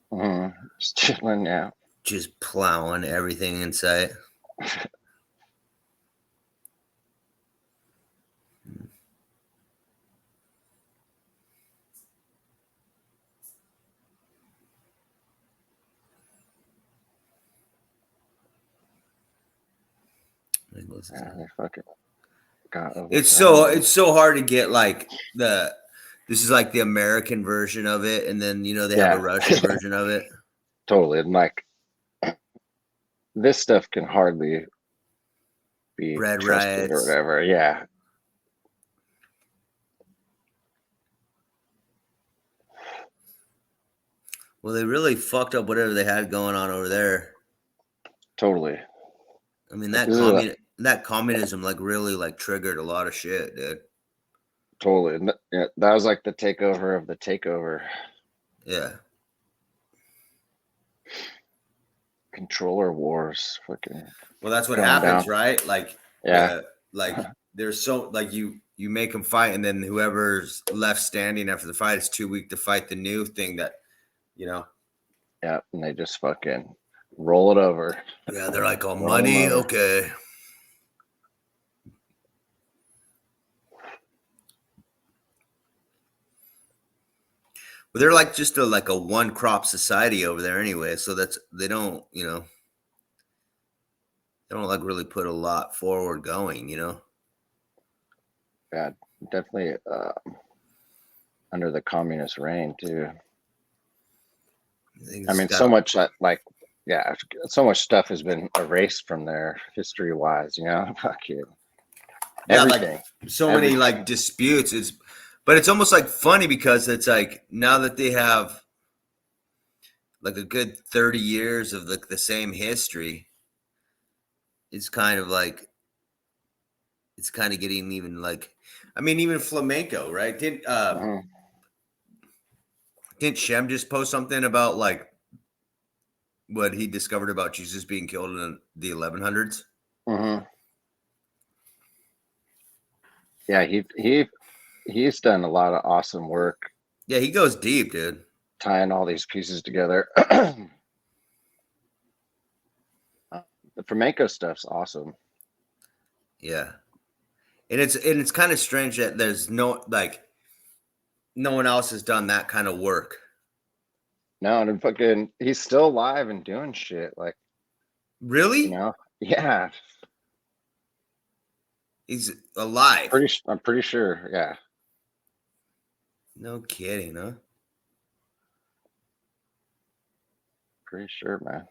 Speaker 1: chilling, yeah.
Speaker 2: Just plowing everything in sight. It's so hard to get like this is like the American version of it, and then they have a Russian version of it.
Speaker 1: Totally, and like this stuff can hardly be
Speaker 2: Bread
Speaker 1: trusted
Speaker 2: riots
Speaker 1: or whatever. Yeah.
Speaker 2: Well, they really fucked up whatever they had going on over there.
Speaker 1: Totally.
Speaker 2: I mean that communism like really like triggered a lot of shit, dude.
Speaker 1: Totally. Yeah, that was like the takeover of the takeover.
Speaker 2: Yeah.
Speaker 1: Controller wars, fucking.
Speaker 2: Well, that's what happens, right? Like, like there's so like you make them fight, and then whoever's left standing after the fight is too weak to fight the new thing that,
Speaker 1: Yeah, and they just fucking roll it over.
Speaker 2: Yeah, they're like, "Oh, money, okay." But they're like just a one crop society over there anyway, so they don't like really put a lot forward going,
Speaker 1: Yeah, definitely under the communist reign too. I mean, so much so much stuff has been erased from there history wise, Fuck you. Everything.
Speaker 2: Like so many like disputes. But it's almost like funny because it's like now that they have like a good 30 years of the same history, it's kind of getting even like, I mean, even flamenco, right? Didn't Shem just post something about like what he discovered about Jesus being killed in the 1100s?
Speaker 1: Yeah, he's done a lot of awesome work.
Speaker 2: Yeah, he goes deep, dude.
Speaker 1: Tying all these pieces together. The flamenco stuff's awesome.
Speaker 2: Yeah. And it's kind of strange that there's no one else has done that kind of work.
Speaker 1: No, and fucking he's still alive and doing shit. Like,
Speaker 2: really?
Speaker 1: Yeah.
Speaker 2: He's alive.
Speaker 1: I'm pretty sure. Yeah.
Speaker 2: No kidding, huh?
Speaker 1: Pretty sure, man.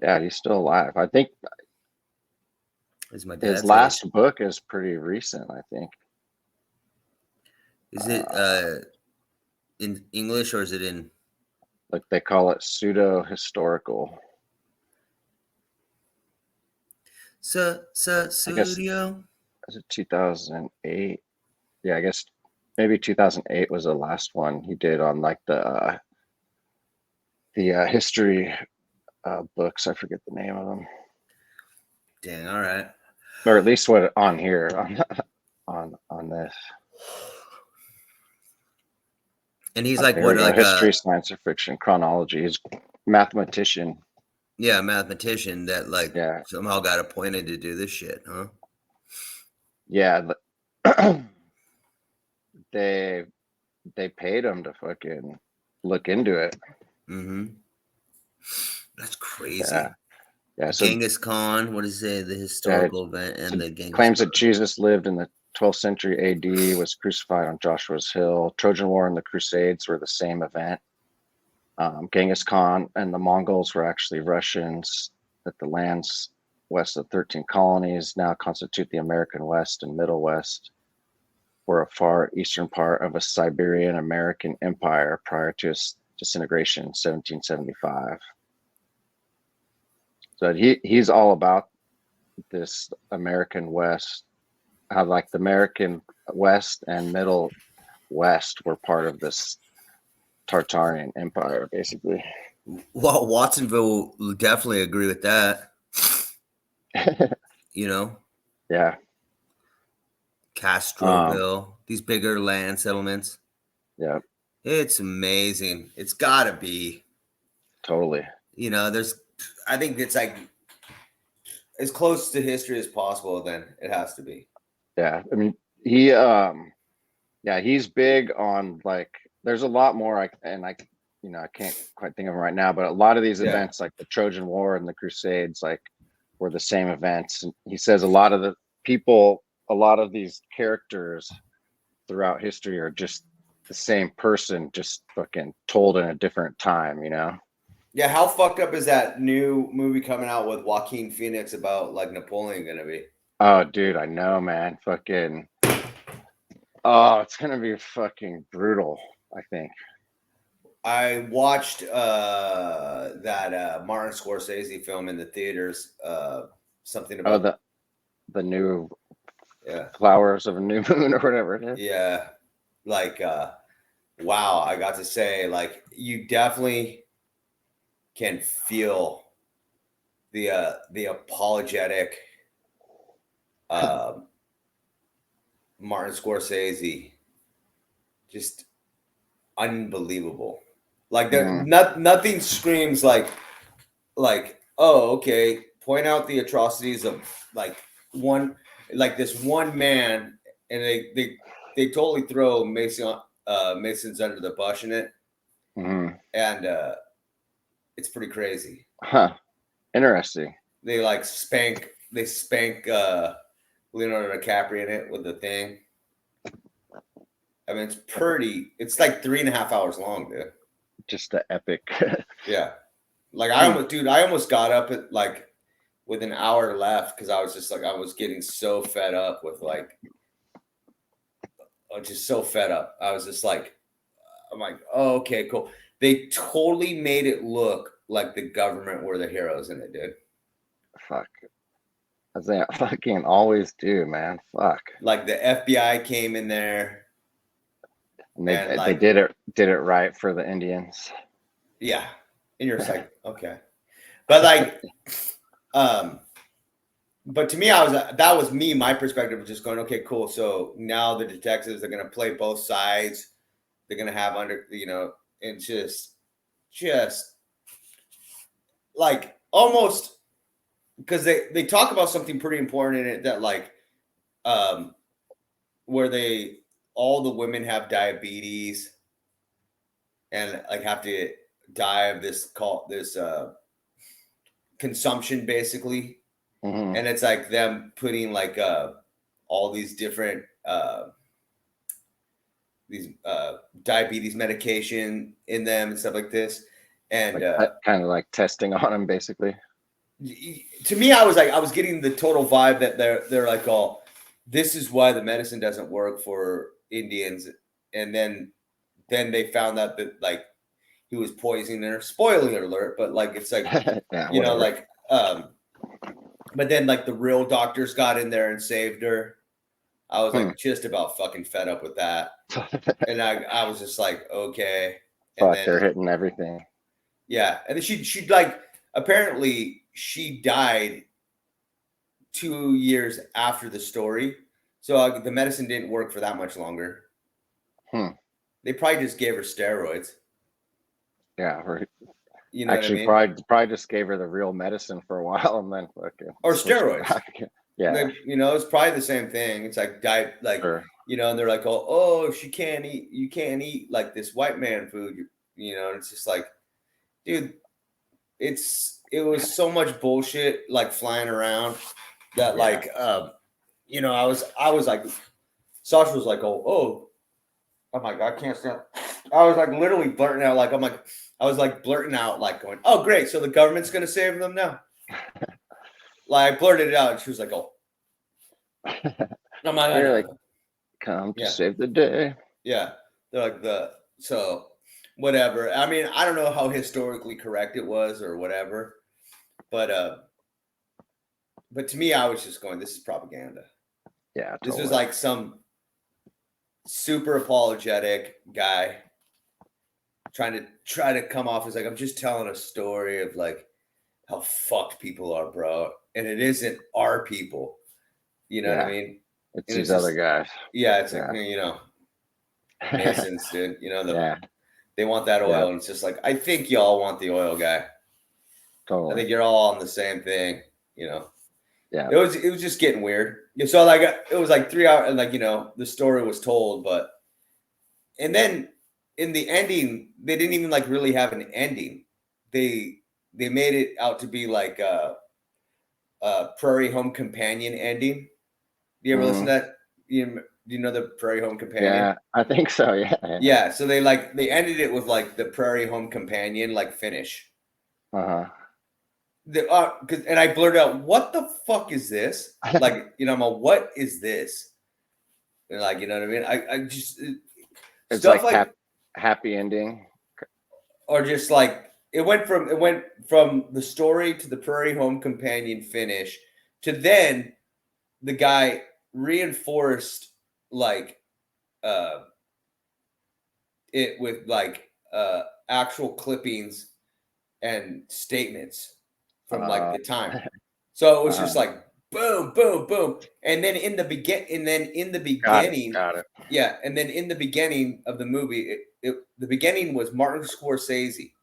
Speaker 1: Yeah, he's still alive. I think his last book is pretty recent, I think.
Speaker 2: Is it in English or is it in?
Speaker 1: Like they call it pseudo-historical.
Speaker 2: Studio.
Speaker 1: Is it 2008? Yeah, I guess maybe 2008 was the last one he did on like the history books. I forget the name of them.
Speaker 2: Dang, all right.
Speaker 1: Or at least what on here on this.
Speaker 2: And he's like what, like
Speaker 1: history, science fiction, chronology. He's a mathematician.
Speaker 2: Yeah, a mathematician that somehow got appointed to do this shit, huh?
Speaker 1: Yeah, they paid him to fucking look into it.
Speaker 2: That's crazy.
Speaker 1: Yeah. So
Speaker 2: Genghis Khan, what does it say? The historical event and the Genghis
Speaker 1: claims that Jesus lived in the 12th century AD, was crucified on Joshua's Hill. Trojan War and the Crusades were the same event. Genghis Khan and the Mongols were actually Russians, that the lands west of 13 colonies, now constitute the American West and Middle West, were a far eastern part of a Siberian American empire prior to its disintegration in 1775. So he's all about this American West, how like the American West and Middle West were part of this Tartarian empire, basically.
Speaker 2: Well, Watsonville will definitely agree with that. You know?
Speaker 1: Yeah.
Speaker 2: Castroville, these bigger land settlements.
Speaker 1: Yeah.
Speaker 2: It's amazing. It's got to be.
Speaker 1: Totally.
Speaker 2: You know, I think it's like as close to history as possible, then it has to be.
Speaker 1: Yeah. I mean, he's big on like, there's a lot more I can't quite think of them right now, but a lot of these events like the Trojan War and the Crusades, like were the same events. And he says a lot of the people, a lot of these characters throughout history are just the same person, just fucking told in a different time, you know?
Speaker 2: Yeah. How fucked up is that new movie coming out with Joaquin Phoenix about like Napoleon going to be?
Speaker 1: Oh, dude, I know, man. Fucking. Oh, it's going to be fucking brutal, I think.
Speaker 2: I watched that Martin Scorsese film in the theaters. Something about
Speaker 1: the new Flowers of a New Moon or whatever it is.
Speaker 2: Yeah, like wow! I got to say, like, you definitely can feel the apologetic Martin Scorsese, just unbelievable. Like nothing screams like, oh, okay, point out the atrocities of this one man, and they totally throw Masons under the bus in it, and it's pretty crazy.
Speaker 1: Huh? Interesting.
Speaker 2: They spank Leonardo DiCaprio in it with the thing. I mean, it's like 3.5 hours long, dude.
Speaker 1: Just the epic.
Speaker 2: Yeah. Like I almost got up at like with an hour left because I was just like, I was getting so fed up with just so fed up. I was just like, I'm like, oh, okay, cool. They totally made it look like the government were the heroes in it, dude.
Speaker 1: Fuck. As they fucking always do, man. Fuck.
Speaker 2: Like the FBI came in there.
Speaker 1: And they did it right for the Indians.
Speaker 2: Yeah. And you're just like, okay. But like, but to me, that was me, my perspective was just going, okay, cool. So now the detectives are going to play both sides. They're going to have and just like almost, because they talk about something pretty important in it that like, where all the women have diabetes and like have to die of this consumption basically. Mm-hmm. And it's like them putting like all these different diabetes medication in them and stuff like this. And
Speaker 1: like, kind of like testing on them basically.
Speaker 2: To me, I was getting the total vibe that they're like, oh, this is why the medicine doesn't work for Indians. And then they found out that like he was poisoning her. Spoiler alert, but like it's like but then like the real doctors got in there and saved her. I was like just about fucking fed up with that. And I was just like, okay.
Speaker 1: Fuck, they're hitting everything.
Speaker 2: Yeah. And then she like apparently she died 2 years after the story. So the medicine didn't work for that much longer. They probably just gave her steroids.
Speaker 1: Yeah, right.
Speaker 2: You know
Speaker 1: actually,
Speaker 2: what I mean?
Speaker 1: probably just gave her the real medicine for a while and then
Speaker 2: or steroids.
Speaker 1: Yeah,
Speaker 2: it's probably the same thing. It's like diet, like
Speaker 1: sure.
Speaker 2: And they're like, oh, she can't eat. You can't eat like this white man food. And it's just like, dude, it was so much bullshit like flying around that like I was like, Sasha was like, oh my God, I can't stand. I was like literally blurting out like I was blurting out like going, oh great, so the government's gonna save them now. like I blurted it out, and she was like, "Oh." I'm like,
Speaker 1: You're like, come to save the day.
Speaker 2: Yeah, they're like so whatever. I mean, I don't know how historically correct it was or whatever, but to me, I was just going, this is propaganda.
Speaker 1: Yeah,
Speaker 2: totally. This was like some super apologetic guy trying to come off as like, I'm just telling a story of like how fucked people are, bro, and it isn't our people. You know what I mean?
Speaker 1: It's these other guys.
Speaker 2: Yeah, it's like, you know, Masons, dude. You know, they want that oil, and it's just like, I think y'all want the oil guy.
Speaker 1: Totally.
Speaker 2: I think you're all on the same thing, you know.
Speaker 1: Yeah.
Speaker 2: It was just getting weird. So like it was like 3 hours, and like, you know, the story was told, and then in the ending, they didn't even like really have an ending. They made it out to be like a Prairie Home Companion ending. Do you ever listen to that? Do you know the Prairie Home Companion?
Speaker 1: Yeah, I think so.
Speaker 2: Yeah. So they ended it with like the Prairie Home Companion like finish. And I blurted out, "What the fuck is this?" Like, you know, I'm like, "What is this?" And like, you know what I mean? I just
Speaker 1: it's stuff like happy ending,
Speaker 2: or just like it went from the story to the Prairie Home Companion finish to then the guy reinforced like it with like actual clippings and statements from like the time. So it was just like boom, boom, boom. And then in the beginning,
Speaker 1: got it.
Speaker 2: Yeah, and then in the beginning of the movie, the beginning was Martin Scorsese,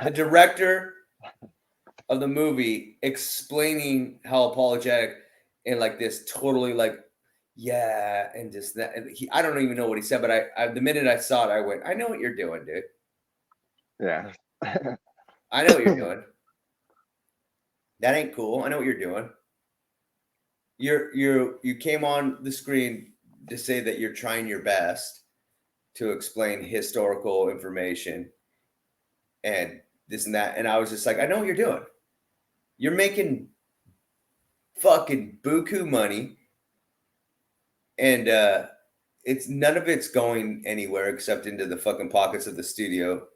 Speaker 2: the director of the movie, explaining how apologetic and like this totally like, yeah, and just that. And I don't even know what he said, but I the minute I saw it, I went, I know what you're doing, dude.
Speaker 1: Yeah.
Speaker 2: I know what you're doing. That ain't cool. I know what you're doing. You came on the screen to say that you're trying your best to explain historical information and this and that. And I was just like, I know what you're doing. You're making fucking buku money. And it's none of it's going anywhere except into the fucking pockets of the studio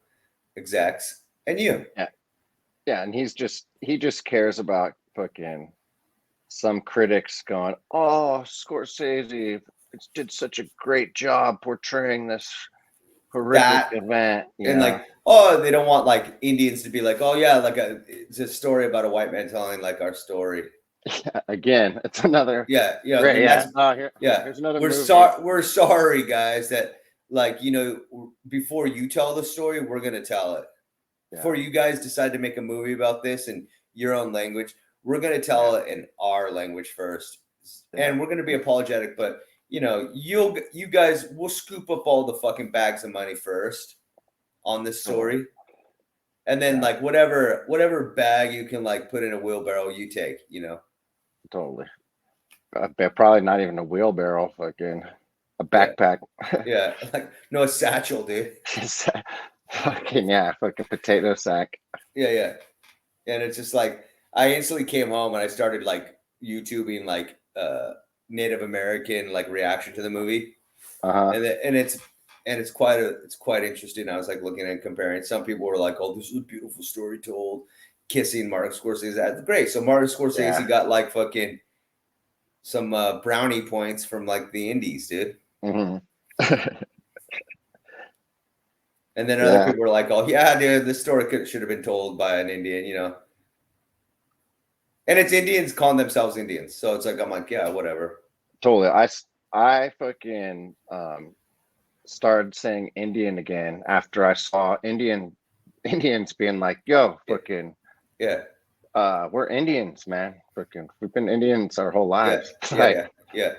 Speaker 2: execs and you.
Speaker 1: Yeah, and he just cares about fucking some critics going, "Oh, Scorsese did such a great job portraying this horrific event."
Speaker 2: And like, oh, they don't want like Indians to be like, "Oh yeah, like it's a story about a white man telling like our story."
Speaker 1: Again, it's another.
Speaker 2: Yeah.
Speaker 1: Here's another.
Speaker 2: We're sorry, guys, that like, you know, before you tell the story, we're gonna tell it. Before you guys decide to make a movie about this in your own language, we're gonna tell it in our language first, and we're gonna be apologetic. But you know, you guys will scoop up all the fucking bags of money first on this story, and then like whatever bag you can like put in a wheelbarrow, you take. You know.
Speaker 1: Totally. Probably not even a wheelbarrow, fucking a backpack.
Speaker 2: Yeah, like no, a satchel, dude.
Speaker 1: Fucking fucking potato sack.
Speaker 2: Yeah. And it's just like I instantly came home and I started like YouTubing like Native American like reaction to the movie, and it's quite interesting. I was like looking and comparing. Some people were like, "Oh, this is a beautiful story told." Kissing Martin Scorsese. That's great. So Martin Scorsese got like fucking some brownie points from like the indies, dude.
Speaker 1: Mm-hmm.
Speaker 2: And then other people were like, "Oh yeah, dude, this story should have been told by an Indian," you know. And it's Indians calling themselves Indians, so it's like I'm like, yeah, whatever.
Speaker 1: Totally. I fucking started saying Indian again after I saw Indians being like, "Yo, fucking."
Speaker 2: Yeah.
Speaker 1: We're Indians, man. Fucking, we've been Indians our whole lives.
Speaker 2: Yeah.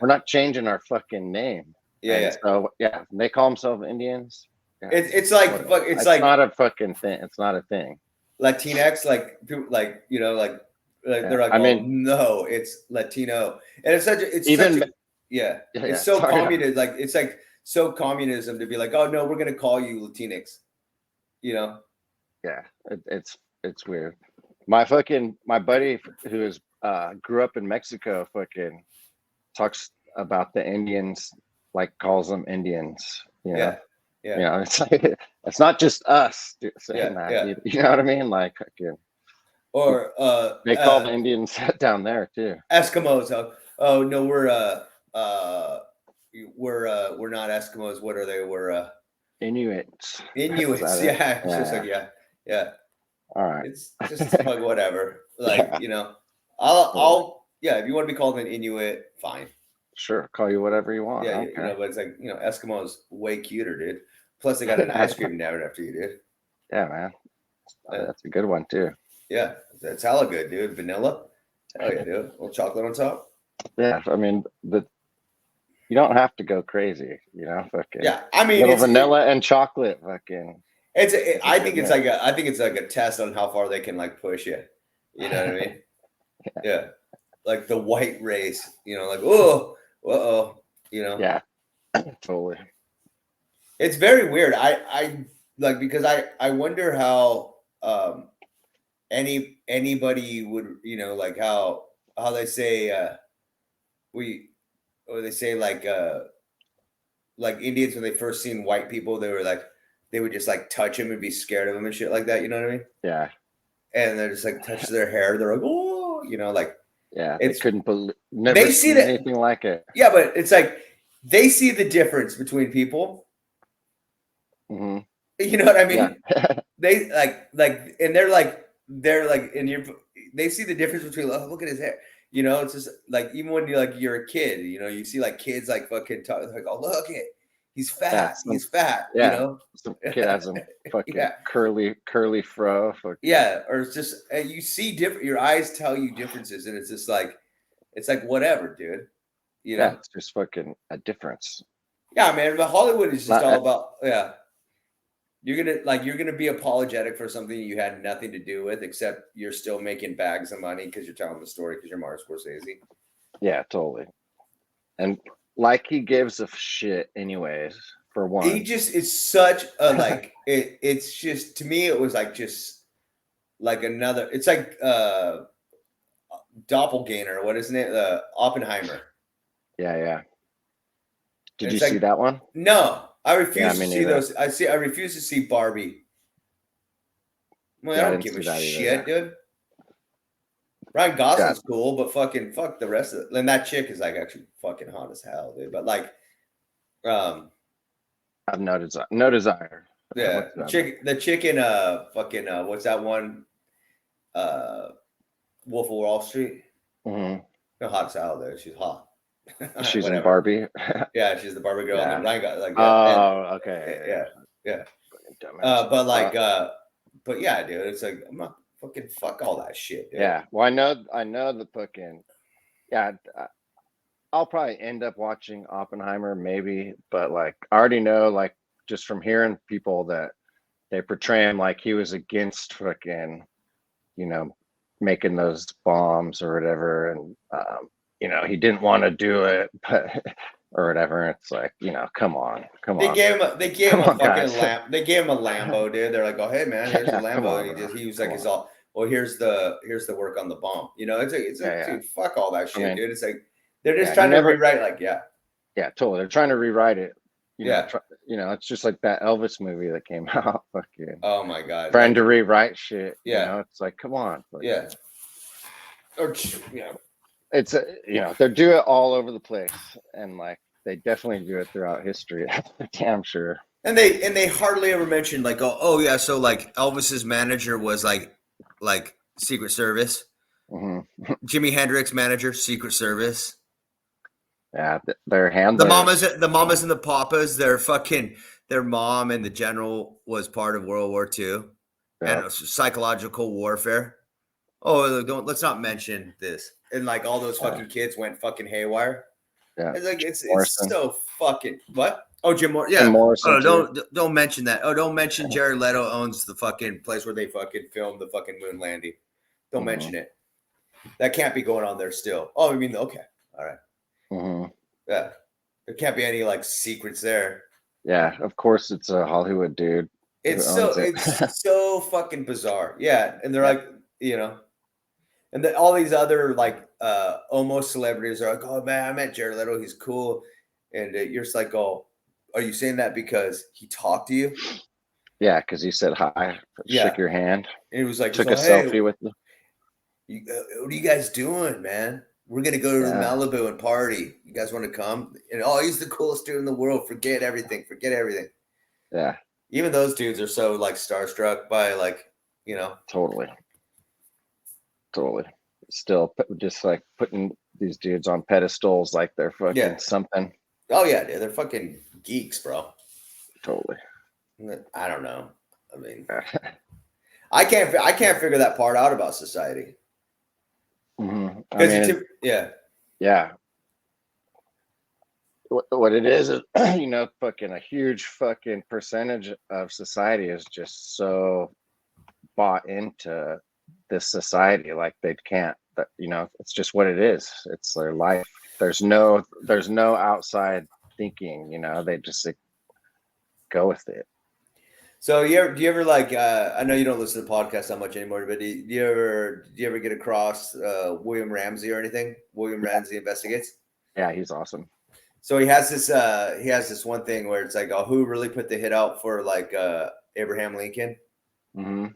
Speaker 1: We're not changing our fucking name.
Speaker 2: Yeah.
Speaker 1: So they call themselves Indians. Yeah,
Speaker 2: it's like it's like
Speaker 1: not a fucking thing. It's not a thing.
Speaker 2: Latinx, like people, like you know, like they're like, no, it's Latino, and it's so communist. Like it's like so communism to be like, oh no, we're gonna call you Latinx. You know.
Speaker 1: Yeah, It's weird. My buddy who is grew up in Mexico fucking talks about the Indians, like calls them Indians. You know?
Speaker 2: Yeah.
Speaker 1: You know, it's like it's not just us saying that.
Speaker 2: Yeah.
Speaker 1: You know what I mean? Like, again,
Speaker 2: or
Speaker 1: they call the Indians down there too.
Speaker 2: Eskimos. Oh no, we're not Eskimos. What are they? We're
Speaker 1: Inuits.
Speaker 2: Inuits. Yeah. It's just like yeah.
Speaker 1: All right.
Speaker 2: It's just like whatever. Like you know, I'll if you want to be called an Inuit, fine.
Speaker 1: Sure, call you whatever you want.
Speaker 2: Yeah,
Speaker 1: okay.
Speaker 2: you know, but it's like, you know, Eskimos way cuter, dude. Plus, they got an ice cream named after you, dude.
Speaker 1: Yeah, man. That's a good one too.
Speaker 2: Yeah, that's hella good, dude. Vanilla. Hell yeah, dude. A little chocolate on top.
Speaker 1: Yeah, I mean, you don't have to go crazy, you know. Fucking
Speaker 2: yeah, I mean,
Speaker 1: little vanilla and chocolate, fucking.
Speaker 2: I think it's like a test on how far they can like push you. You know what I mean? Yeah, like the white race. You know, like you know.
Speaker 1: Yeah, totally.
Speaker 2: It's very weird. I like because I wonder how anybody would, you know, like how they say they say like Indians when they first seen white people, they would just like touch them and be scared of them and shit like that. You know what I mean?
Speaker 1: Yeah.
Speaker 2: And they're just like touch their hair. They're like, oh, you know, like
Speaker 1: yeah, they couldn't believe. Never
Speaker 2: they see
Speaker 1: anything like it.
Speaker 2: Yeah, but it's like they see the difference between people.
Speaker 1: Mm-hmm.
Speaker 2: You know what I mean?
Speaker 1: Yeah.
Speaker 2: They like, and they're like, they see the difference between, oh, look at his hair. You know, it's just like, even when you're a kid, you know, you see like kids like fucking talk, like, oh, look at, he's fat. He's fat.
Speaker 1: Yeah.
Speaker 2: You know,
Speaker 1: some kid has some fucking curly fro.
Speaker 2: Yeah. Or it's just, you see different, your eyes tell you differences. And it's just like, it's like, whatever, dude. You know,
Speaker 1: yeah, it's just fucking a difference.
Speaker 2: Yeah, man. But Hollywood is just all about, You're gonna be apologetic for something you had nothing to do with, except you're still making bags of money because you're telling the story because you're Martin Scorsese.
Speaker 1: Yeah, totally. And like he gives a shit anyways. For one,
Speaker 2: he just is such a like it. It's just, to me, it was like just like another. It's like Doppelganger. What isn't it? Oppenheimer.
Speaker 1: Yeah. Did you see that one?
Speaker 2: No. I refuse to see those. I refuse to see Barbie. Well, I don't give a shit, dude. Ryan Gosling's cool, but fuck the rest of it. And that chick is like actually fucking hot as hell, dude. But like,
Speaker 1: I have no desire.
Speaker 2: Yeah, the chick in fucking what's that one? Wolf of Wall Street.
Speaker 1: Mm-hmm.
Speaker 2: No, hot as hell, dude. She's hot.
Speaker 1: She's in Barbie.
Speaker 2: Yeah, she's the Barbie girl.
Speaker 1: Yeah.
Speaker 2: And Ryan got like,
Speaker 1: okay.
Speaker 2: Yeah. But yeah, dude, it's like, I'm not fucking fuck all that shit, dude.
Speaker 1: Yeah. Well, I know the fucking, yeah. I'll probably end up watching Oppenheimer, maybe, but like I already know, like just from hearing people that they portray him like he was against fucking, you know, making those bombs or whatever, and you know, he didn't want to do it, but or whatever. It's like, you know, come on.
Speaker 2: They gave him a fucking they gave him a Lambo, dude. They're like, oh hey man, here's a Lambo. And he was like, it's all, well, here's the work on the bomb. You know, it's like dude, fuck all that shit, dude. It's like they're just trying to rewrite, like, yeah,
Speaker 1: totally. They're trying to rewrite it. You know, it's just like that Elvis movie that came out. Fucking.
Speaker 2: Oh my god.
Speaker 1: Trying to rewrite shit.
Speaker 2: Yeah.
Speaker 1: You know, it's like, come on.
Speaker 2: Yeah. Or
Speaker 1: it's you know, they do it all over the place, and like they definitely do it throughout history. Damn sure.
Speaker 2: And they hardly ever mention like, oh yeah, so like Elvis's manager was like Secret Service.
Speaker 1: Mm-hmm.
Speaker 2: Jimi Hendrix manager, Secret Service.
Speaker 1: Yeah, their handlers.
Speaker 2: The mamas and the papas. Their mom and the general was part of World War II, and psychological warfare. Oh, let's not mention this. And like all those fucking kids went fucking haywire.
Speaker 1: Yeah,
Speaker 2: it's like it's so fucking what? Oh, Jim Morrison. Yeah.
Speaker 1: Jim Morrison,
Speaker 2: don't mention that. Oh, don't mention Jared Leto owns the fucking place where they fucking filmed the fucking moon landing. Don't mention it. That can't be going on there still. Oh, I mean, okay, all right.
Speaker 1: Mm-hmm.
Speaker 2: Yeah, there can't be any like secrets there.
Speaker 1: Yeah, of course it's a Hollywood dude.
Speaker 2: It's so fucking bizarre. Yeah, and they're like, you know, and then all these other like almost celebrities are like, oh man, I met Jared Leto, he's cool, and you're just like, oh, are you saying that because he talked to you?
Speaker 1: Yeah, because he said hi, shook your hand,
Speaker 2: and he was like,
Speaker 1: took a selfie with you.
Speaker 2: What are you guys doing, man? We're gonna go to Malibu and party. You guys want to come? And he's the coolest dude in the world. Forget everything.
Speaker 1: Yeah.
Speaker 2: Even those dudes are so like starstruck by like, you know.
Speaker 1: Totally. Still just like putting these dudes on pedestals like they're fucking something.
Speaker 2: Oh yeah, dude. They're fucking geeks, bro.
Speaker 1: Totally.
Speaker 2: I don't know. I mean, I can't figure that part out about society.
Speaker 1: Mm-hmm.
Speaker 2: Yeah.
Speaker 1: What it is, you know, fucking a huge fucking percentage of society is just so bought into this society, like they can't. You know, it's just what it is. It's their life. There's no outside thinking. You know, they just go with it.
Speaker 2: So do you ever like? I know you don't listen to podcasts that much anymore, but do you ever get across William Ramsey or anything? William Ramsey Investigates.
Speaker 1: Yeah, he's awesome.
Speaker 2: So he has this one thing where it's like, oh, who really put the hit out for like Abraham Lincoln,
Speaker 1: and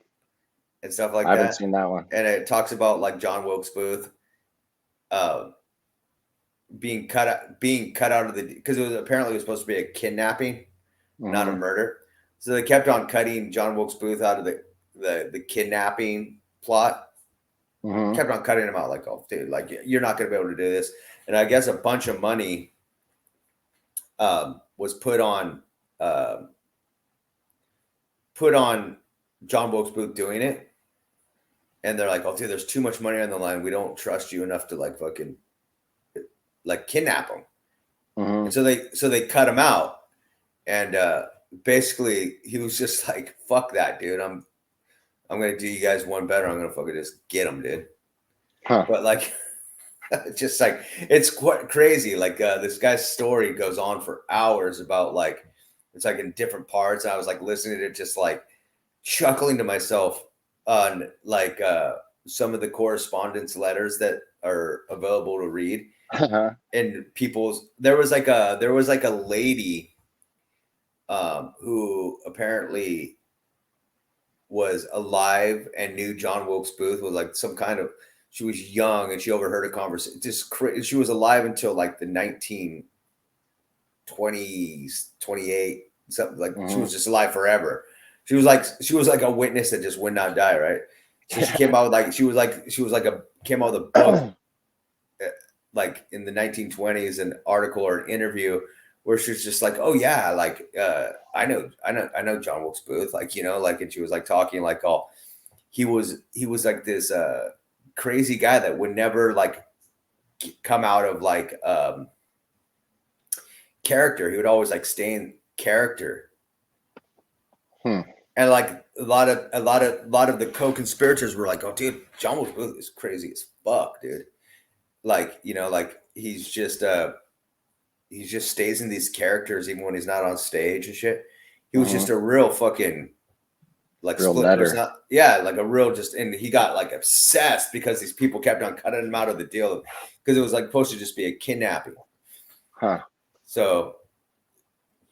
Speaker 2: stuff like that.
Speaker 1: I haven't seen that one.
Speaker 2: And it talks about like John Wilkes Booth, being cut out of the, because it was supposed to be a kidnapping, not a murder. So they kept on cutting John Wilkes Booth out of the kidnapping plot. Kept on cutting him out, like, oh, dude, like you're not going to be able to do this. And I guess a bunch of money was put on John Wilkes Booth doing it. And they're like, oh, dude, there's too much money on the line. We don't trust you enough to like fucking like kidnap him. And so they cut him out. And basically he was just like, fuck that, dude. I'm going to do you guys one better. I'm going to fucking just get him, dude. But like, just like, it's quite crazy. Like this guy's story goes on for hours about like, it's like in different parts. I was like listening to it, just like chuckling to myself on like some of the correspondence letters that are available to read. And there was like a lady who apparently was alive and knew John Wilkes Booth, was like some kind of, she was young and she overheard a conversation. She was alive until like the 1920s, 28, something like she was just alive forever. She was like a witness that just would not die, right? So she came out with came out with a book like in the 1920s, an article or an interview where she's just like, oh yeah, like I know John Wilkes Booth, like, you know, like, and she was like talking like, oh, he was like this crazy guy that would never like come out of like character. He would always like stay in character. And like a lot of the co-conspirators were like, oh dude, John Wilkes Booth is crazy as fuck, dude. Like, you know, like he just stays in these characters even when he's not on stage and shit. He was just a real fucking like
Speaker 1: real
Speaker 2: split person. Yeah, like a real and he got like obsessed because these people kept on cutting him out of the deal because it was like supposed to just be a kidnapping. So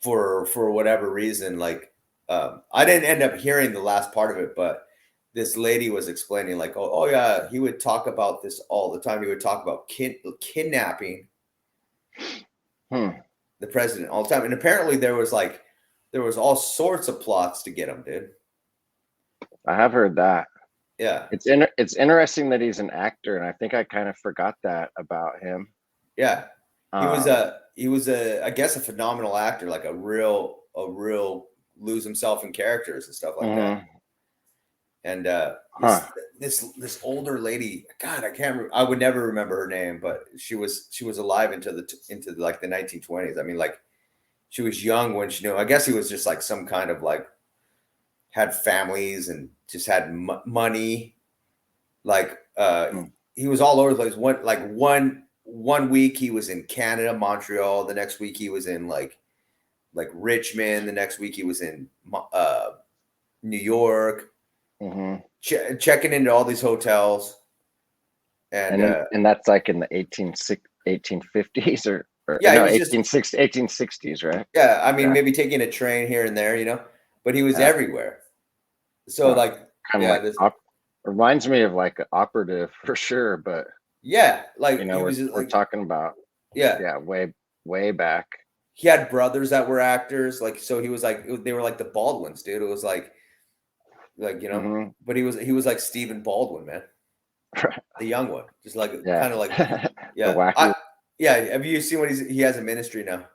Speaker 2: for whatever reason, like I didn't end up hearing the last part of it, but this lady was explaining like, oh yeah, he would talk about this all the time. He would talk about kidnapping the president all the time. And apparently there was all sorts of plots to get him, dude. I
Speaker 1: have heard that.
Speaker 2: Yeah.
Speaker 1: It's interesting that he's an actor, and I think I kind of forgot that about him.
Speaker 2: Yeah. He was I guess a phenomenal actor, like a real lose himself in characters and stuff like that. And this older lady, God, I would never remember her name, but she was alive into like the 1920s. I mean, like she was young when she knew. I guess he was just like some kind of like had families and just had money. Like he was all over the place. One week he was in Canada, Montreal. The next week he was in like Richmond. The next week he was in New York,
Speaker 1: Mm-hmm.
Speaker 2: checking into all these hotels.
Speaker 1: And that's like in the 1850s or
Speaker 2: yeah,
Speaker 1: no,
Speaker 2: he was
Speaker 1: 1860s, right?
Speaker 2: Yeah, I mean, maybe taking a train here and there, you know, but he was everywhere. So like,
Speaker 1: kind of like reminds me of like an operative for sure, but
Speaker 2: yeah, like,
Speaker 1: you know, we're talking about way back.
Speaker 2: He had brothers that were actors, like, so he was like, they were like the Baldwins, dude. It was like you know, but he was like Stephen Baldwin, man, the young one, just like kind of like Have you seen what he has a ministry now?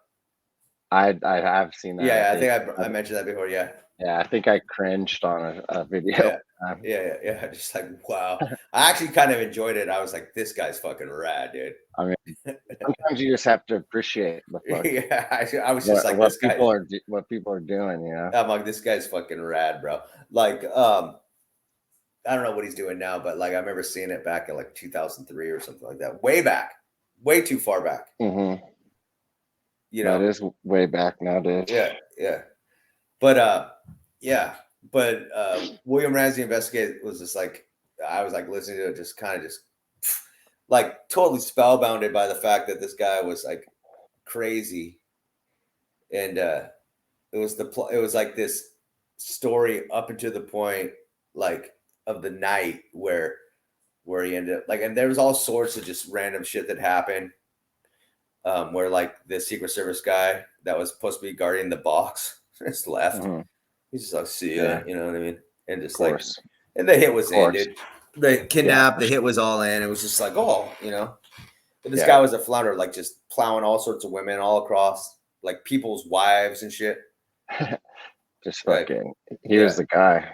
Speaker 1: I have seen that.
Speaker 2: Yeah, I think I mentioned that before. Yeah.
Speaker 1: Yeah, I think I cringed on a video.
Speaker 2: Yeah. Just like, wow. I actually kind of enjoyed it. I was like, this guy's fucking rad, dude.
Speaker 1: I mean, sometimes you just have to appreciate the fuck.
Speaker 2: Yeah, I was just like,
Speaker 1: what people are doing, you know.
Speaker 2: I'm like, this guy's fucking rad, bro. Like, I don't know what he's doing now, but like, I remember seeing it back in like 2003 or something like that. Way back, way too far back.
Speaker 1: Mm-hmm.
Speaker 2: You know,
Speaker 1: that is way back nowadays.
Speaker 2: Yeah. But William Ramsey Investigate was just like, I was like listening to it, just kind of like totally spellbounded by the fact that this guy was like crazy, and it was like this story up until the point like of the night where he ended up like, and there was all sorts of just random shit that happened. Where like the Secret Service guy that was supposed to be guarding the box just left. Mm-hmm. He's just like, see ya, you know what I mean? And just like, and the hit was ended. The kidnap, the hit was all in. It was just like, oh, you know. But this guy was a flounder, like just plowing all sorts of women all across, like people's wives and shit.
Speaker 1: Just fucking, he was the guy.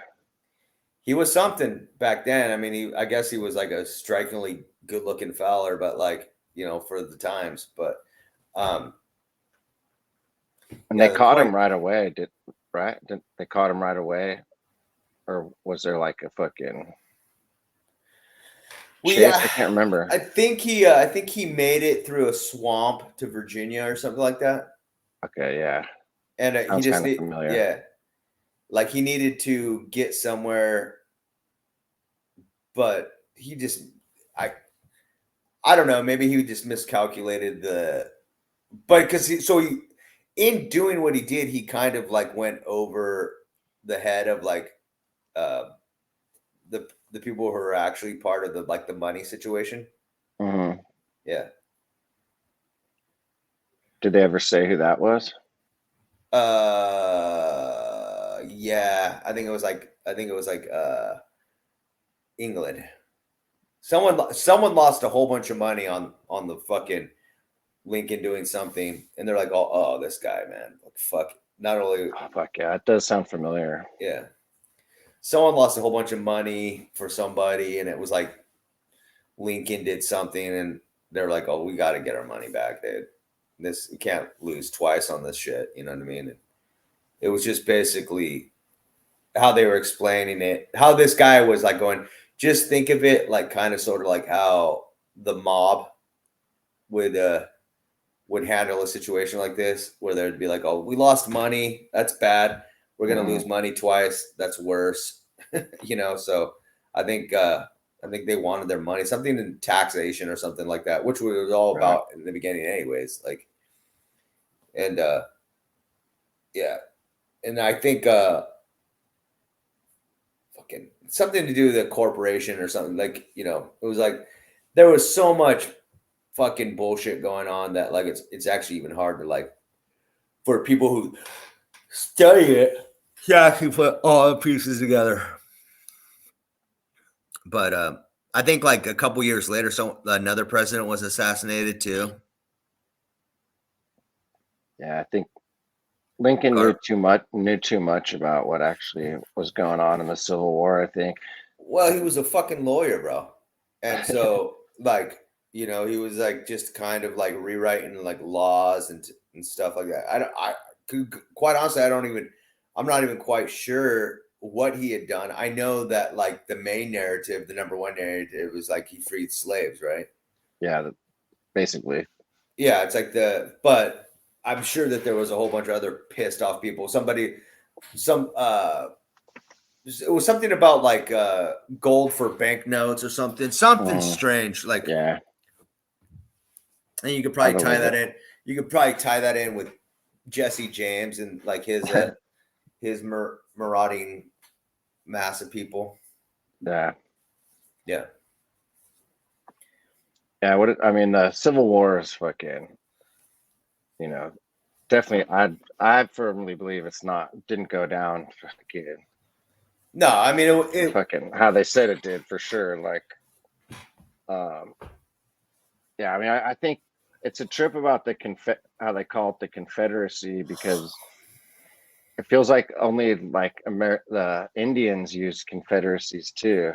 Speaker 2: He was something back then. I mean, I guess he was like a strikingly good-looking feller, but like, you know, for the times, but
Speaker 1: and they caught him right away. Did they caught him right away, or was there like a fucking chase? I can't remember.
Speaker 2: I think he made it through a swamp to Virginia or something like that.
Speaker 1: Okay, yeah,
Speaker 2: and he just like he needed to get somewhere, but he just I don't know. Maybe he just miscalculated but because he in doing what he did, he kind of like went over the head of like the people who are actually part of the money situation.
Speaker 1: Mm-hmm.
Speaker 2: Yeah.
Speaker 1: Did they ever say who that was?
Speaker 2: Yeah. I think it was like England. Someone lost a whole bunch of money on the fucking Lincoln doing something, and they're like, oh, this guy, man, fuck. Not only,
Speaker 1: fuck yeah, it does sound familiar.
Speaker 2: Yeah, someone lost a whole bunch of money for somebody, and it was like Lincoln did something, and they're like, oh, we got to get our money back, dude. You can't lose twice on this shit. You know what I mean? And it was just basically how they were explaining it. How this guy was like going. Just think of it like kind of sort of like how the mob would handle a situation like this, where they'd be like, oh, we lost money. That's bad. We're going to lose money twice. That's worse. You know? So I think they wanted their money, something in taxation or something like that, which was all about in the beginning anyways. Like, and yeah. And I think, something to do with a corporation or something, like, you know, it was like there was so much fucking bullshit going on that like it's actually even hard to like for people who study it to actually put all the pieces together. But I think like a couple years later, another president was assassinated too.
Speaker 1: Yeah, I think Lincoln knew too much about what actually was going on in the Civil War, I think.
Speaker 2: Well, he was a fucking lawyer, bro. And so like, you know, he was like just kind of like rewriting like laws and stuff like that. Quite honestly, I'm not even quite sure what he had done. I know that like the main narrative, the number one narrative, was like he freed slaves, right?
Speaker 1: Yeah, basically.
Speaker 2: Yeah, it's like but I'm sure that there was a whole bunch of other pissed off people. it was something about like gold for banknotes or something strange, like
Speaker 1: yeah.
Speaker 2: And you could probably tie that in. You could probably tie that in with Jesse James and like his marauding mass of people.
Speaker 1: Yeah.
Speaker 2: Yeah.
Speaker 1: Yeah. The Civil War is fucking, definitely. I firmly believe didn't go down fucking.
Speaker 2: No, I mean it
Speaker 1: fucking how they said it did for sure. Like, yeah. I think it's a trip about how they call it the Confederacy, because it feels like only like the Indians use confederacies too.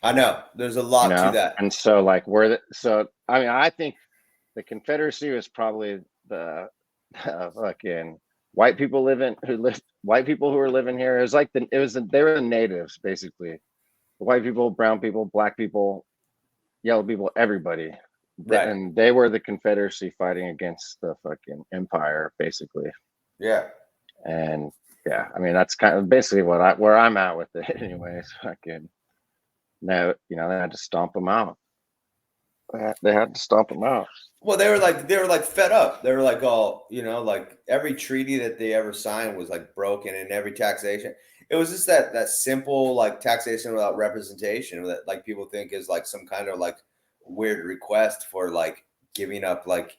Speaker 2: I know there's a lot to that,
Speaker 1: and so like I think the Confederacy was probably the fucking white people who were living here. It was like they were the natives basically, the white people, brown people, black people, yellow people, everybody.
Speaker 2: Right.
Speaker 1: And they were the Confederacy fighting against the fucking empire, basically.
Speaker 2: Yeah.
Speaker 1: And yeah, that's kind of basically where I'm at with it. Anyways, fucking no, they had to stomp them out. They had to stomp them out.
Speaker 2: Well, they were like fed up. They were like, all like every treaty that they ever signed was like broken, and every taxation. It was just that simple like taxation without representation that like people think is like some kind of like weird request for like giving up like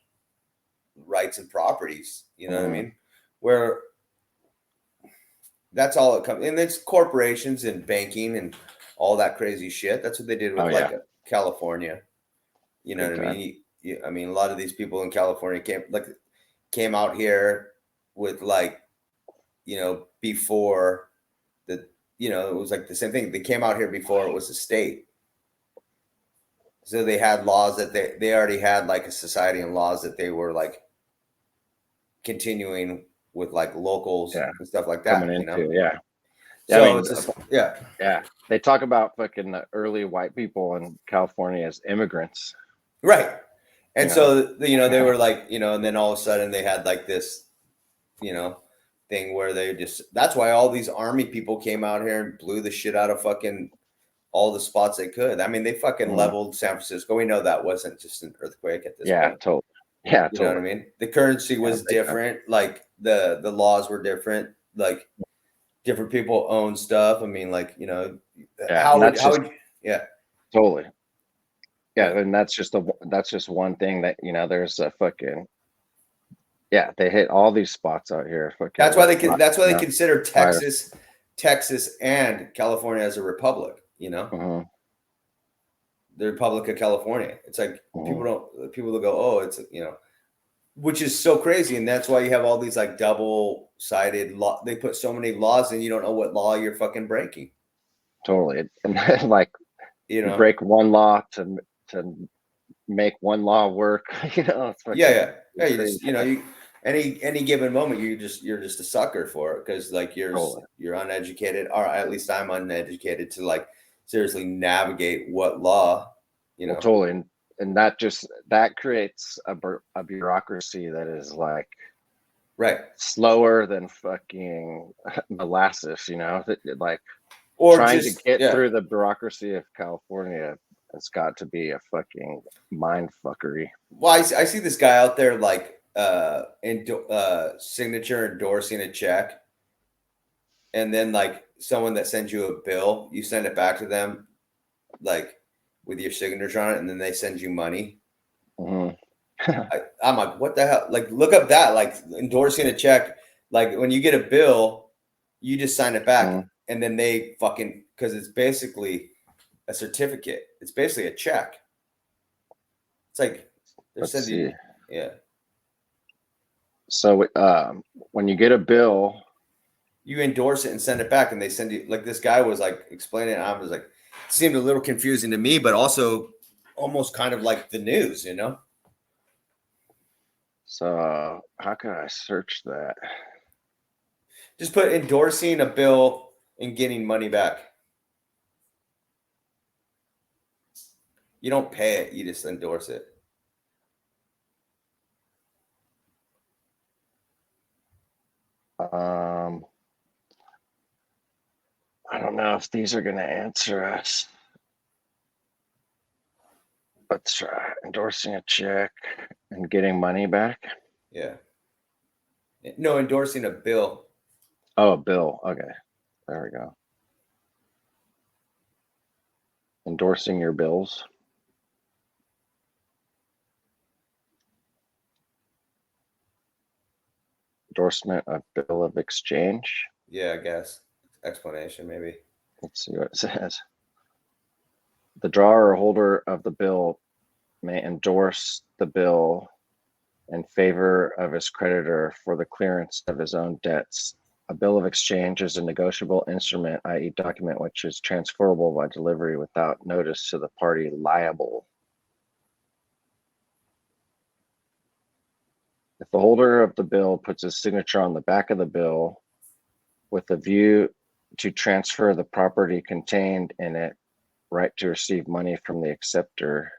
Speaker 2: rights and properties. You know what I mean? Where that's all it comes, and it's corporations and banking and all that crazy shit. That's what they did with California. You know what I mean? A lot of these people in California came out here with like, before it was like the same thing. They came out here before it was a state. So they had laws that they already had like a society and laws that they were like continuing with like locals and stuff like that.
Speaker 1: Coming into, yeah.
Speaker 2: So it's just, yeah.
Speaker 1: Yeah. They talk about fucking the early white people in California as immigrants.
Speaker 2: Right. And so, they were like, and then all of a sudden they had like this, thing where that's why all these army people came out here and blew the shit out of fucking all the spots they could. They fucking leveled San Francisco. We know that wasn't just an earthquake at this point.
Speaker 1: Totally. Yeah,
Speaker 2: you know what I mean? The currency was different. Like the laws were different. Like different people own stuff.
Speaker 1: Totally. Yeah, and that's just one thing that there's a fucking they hit all these spots out here.
Speaker 2: That's why they consider Texas and California as a republic. The Republic of California. It's like people will go, oh, it's which is so crazy, and that's why you have all these like double-sided law. They put so many laws in, you don't know what law you're fucking breaking.
Speaker 1: Totally, and like you break one law to make one law work. It's fucking,
Speaker 2: You just any given moment you're just a sucker for it because like you're uneducated, or at least I'm uneducated to like seriously navigate what law.
Speaker 1: Totally. And that creates a bureaucracy that is like slower than fucking molasses, like or trying to get through the bureaucracy of California. It's got to be a fucking mind fuckery.
Speaker 2: Well, I see this guy out there like signature endorsing a check, and then like someone that sends you a bill, you send it back to them like with your signature on it, and then they send you money. I'm like, what the hell? Like, look up that, like endorsing a check. Like when you get a bill, you just sign it back, and then they fucking, because it's basically a certificate. It's basically a check. It's like they're sending. Yeah.
Speaker 1: So when you get a bill,
Speaker 2: you endorse it and send it back, and they send you, like this guy was like explaining it. I was like, it seemed a little confusing to me, but also almost kind of like the news,
Speaker 1: So how can I search that?
Speaker 2: Just put endorsing a bill and getting money back. You don't pay it, you just endorse it.
Speaker 1: I don't know if these are going to answer us. Let's try endorsing a check and getting money back.
Speaker 2: Yeah. No, endorsing a bill.
Speaker 1: Oh, a bill. Okay. There we go. Endorsing your bills. Endorsement of bill of exchange.
Speaker 2: Yeah, I guess. Explanation, maybe.
Speaker 1: Let's see what it says. The drawer or holder of the bill may endorse the bill in favor of his creditor for the clearance of his own debts. A bill of exchange is a negotiable instrument, i.e. document which is transferable by delivery without notice to the party liable. If the holder of the bill puts his signature on the back of the bill with a view to transfer the property contained in it, right to receive money from the acceptor,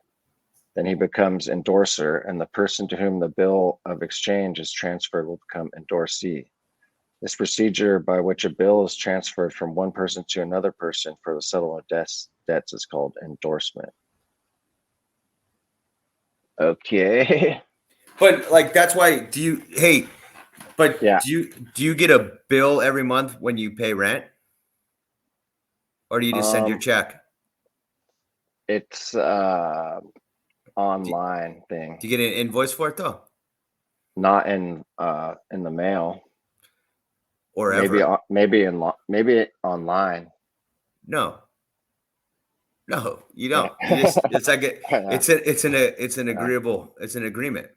Speaker 1: then he becomes endorser, and the person to whom the bill of exchange is transferred will become endorsee. This procedure by which a bill is transferred from one person to another person for the settlement of debts is called endorsement. Okay.
Speaker 2: But like that's why do you
Speaker 1: yeah.
Speaker 2: do you get a bill every month when you pay rent? Or do you just send your check?
Speaker 1: It's online thing.
Speaker 2: Do you get an invoice for it though?
Speaker 1: Not in the mail.
Speaker 2: Or
Speaker 1: maybe online.
Speaker 2: No, you don't. You just it's like it's an agreeable, it's an agreement.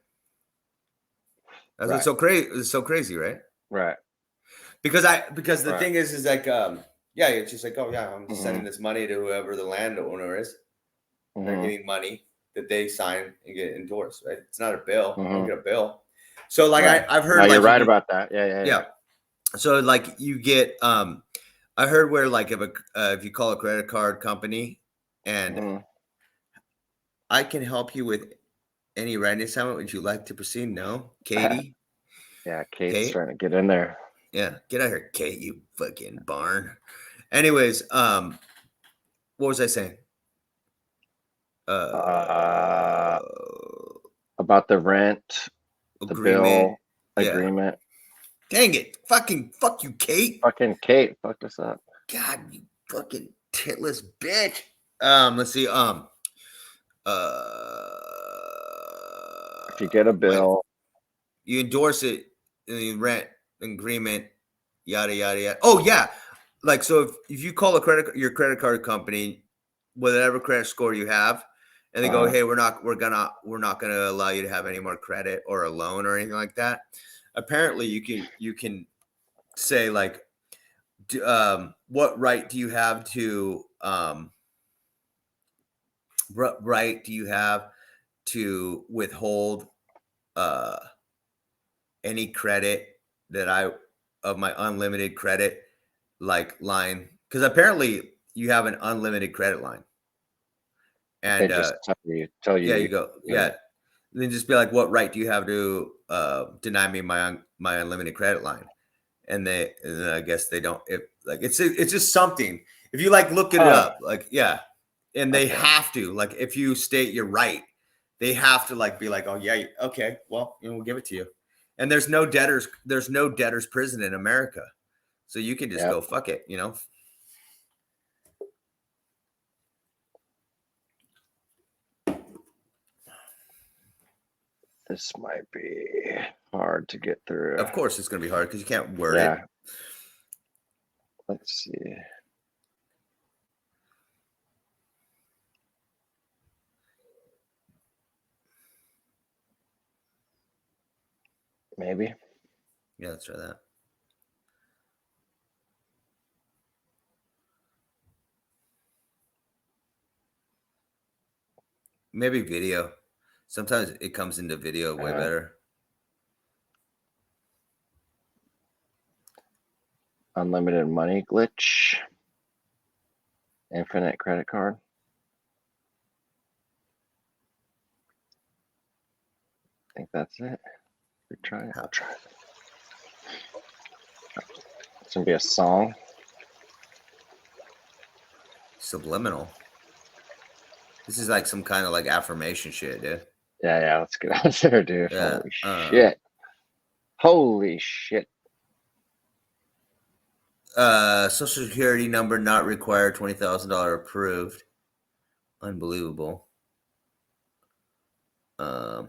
Speaker 2: That's what's so crazy. It's so crazy, right?
Speaker 1: Right.
Speaker 2: Because the thing is like yeah, it's just like, oh yeah, I'm just sending this money to whoever the landowner is. They're getting money that they sign and get endorsed, right? It's not a bill. I don't get a bill. So like I've heard
Speaker 1: you're right about that. Yeah.
Speaker 2: So like you get I heard where like if you call a credit card company and I can help you with any writing assignment, would you like to proceed? No, Katie.
Speaker 1: Yeah, Kate's trying to get in there.
Speaker 2: Yeah, get out here, Kate, you fucking barn. Anyways, what was I saying?
Speaker 1: About the rent, the bill agreement.
Speaker 2: Dang it! Fuck you, Kate.
Speaker 1: Fucking Kate, fucked us up.
Speaker 2: God, you fucking titless bitch. Let's see.
Speaker 1: If you get a bill,
Speaker 2: you endorse it in the rent agreement, yada yada yada. Oh yeah, like so if you call your credit card company, whatever credit score you have, and they go, hey, we're not gonna allow you to have any more credit or a loan or anything like that. Apparently, you can say like, what right do you have to withhold any credit that of my unlimited credit like line, because apparently you have an unlimited credit line, and
Speaker 1: they just tell you
Speaker 2: yeah, you go then just be like, what right do you have to deny me my unlimited credit line? And I guess they don't. If like it's just something. If you like look it up, like and they have to, like, if you state you're right, they have to like be like, oh yeah, okay, well, we'll give it to you. And there's no debtors prison in America, so you can just go fuck it,
Speaker 1: This might be hard to get through.
Speaker 2: Of course, it's going to be hard because you can't word it.
Speaker 1: Let's see. Maybe.
Speaker 2: Yeah, let's try that. Maybe video. Sometimes it comes into video way better.
Speaker 1: Unlimited money glitch. Infinite credit card. I think that's it. Try it. I'll try it. It's gonna be a song.
Speaker 2: Subliminal. This is like some kind of like affirmation shit, dude.
Speaker 1: Yeah, let's get out there, dude.
Speaker 2: Yeah,
Speaker 1: Holy shit. Holy shit.
Speaker 2: Social Security number not required, $20,000 approved. Unbelievable. What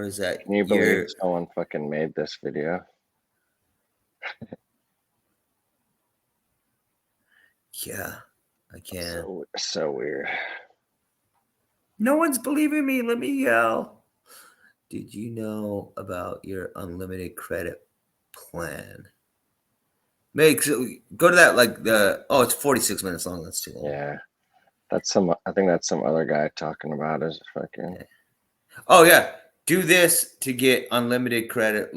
Speaker 2: is that?
Speaker 1: Can you believe someone fucking made this video?
Speaker 2: Yeah, I can.
Speaker 1: So weird.
Speaker 2: No one's believing me. Let me yell. Did you know about your unlimited credit plan? Go to that, like it's 46 minutes long. That's too long.
Speaker 1: Yeah. I think that's some other guy talking about his fucking.
Speaker 2: Oh yeah. Do this to get unlimited credit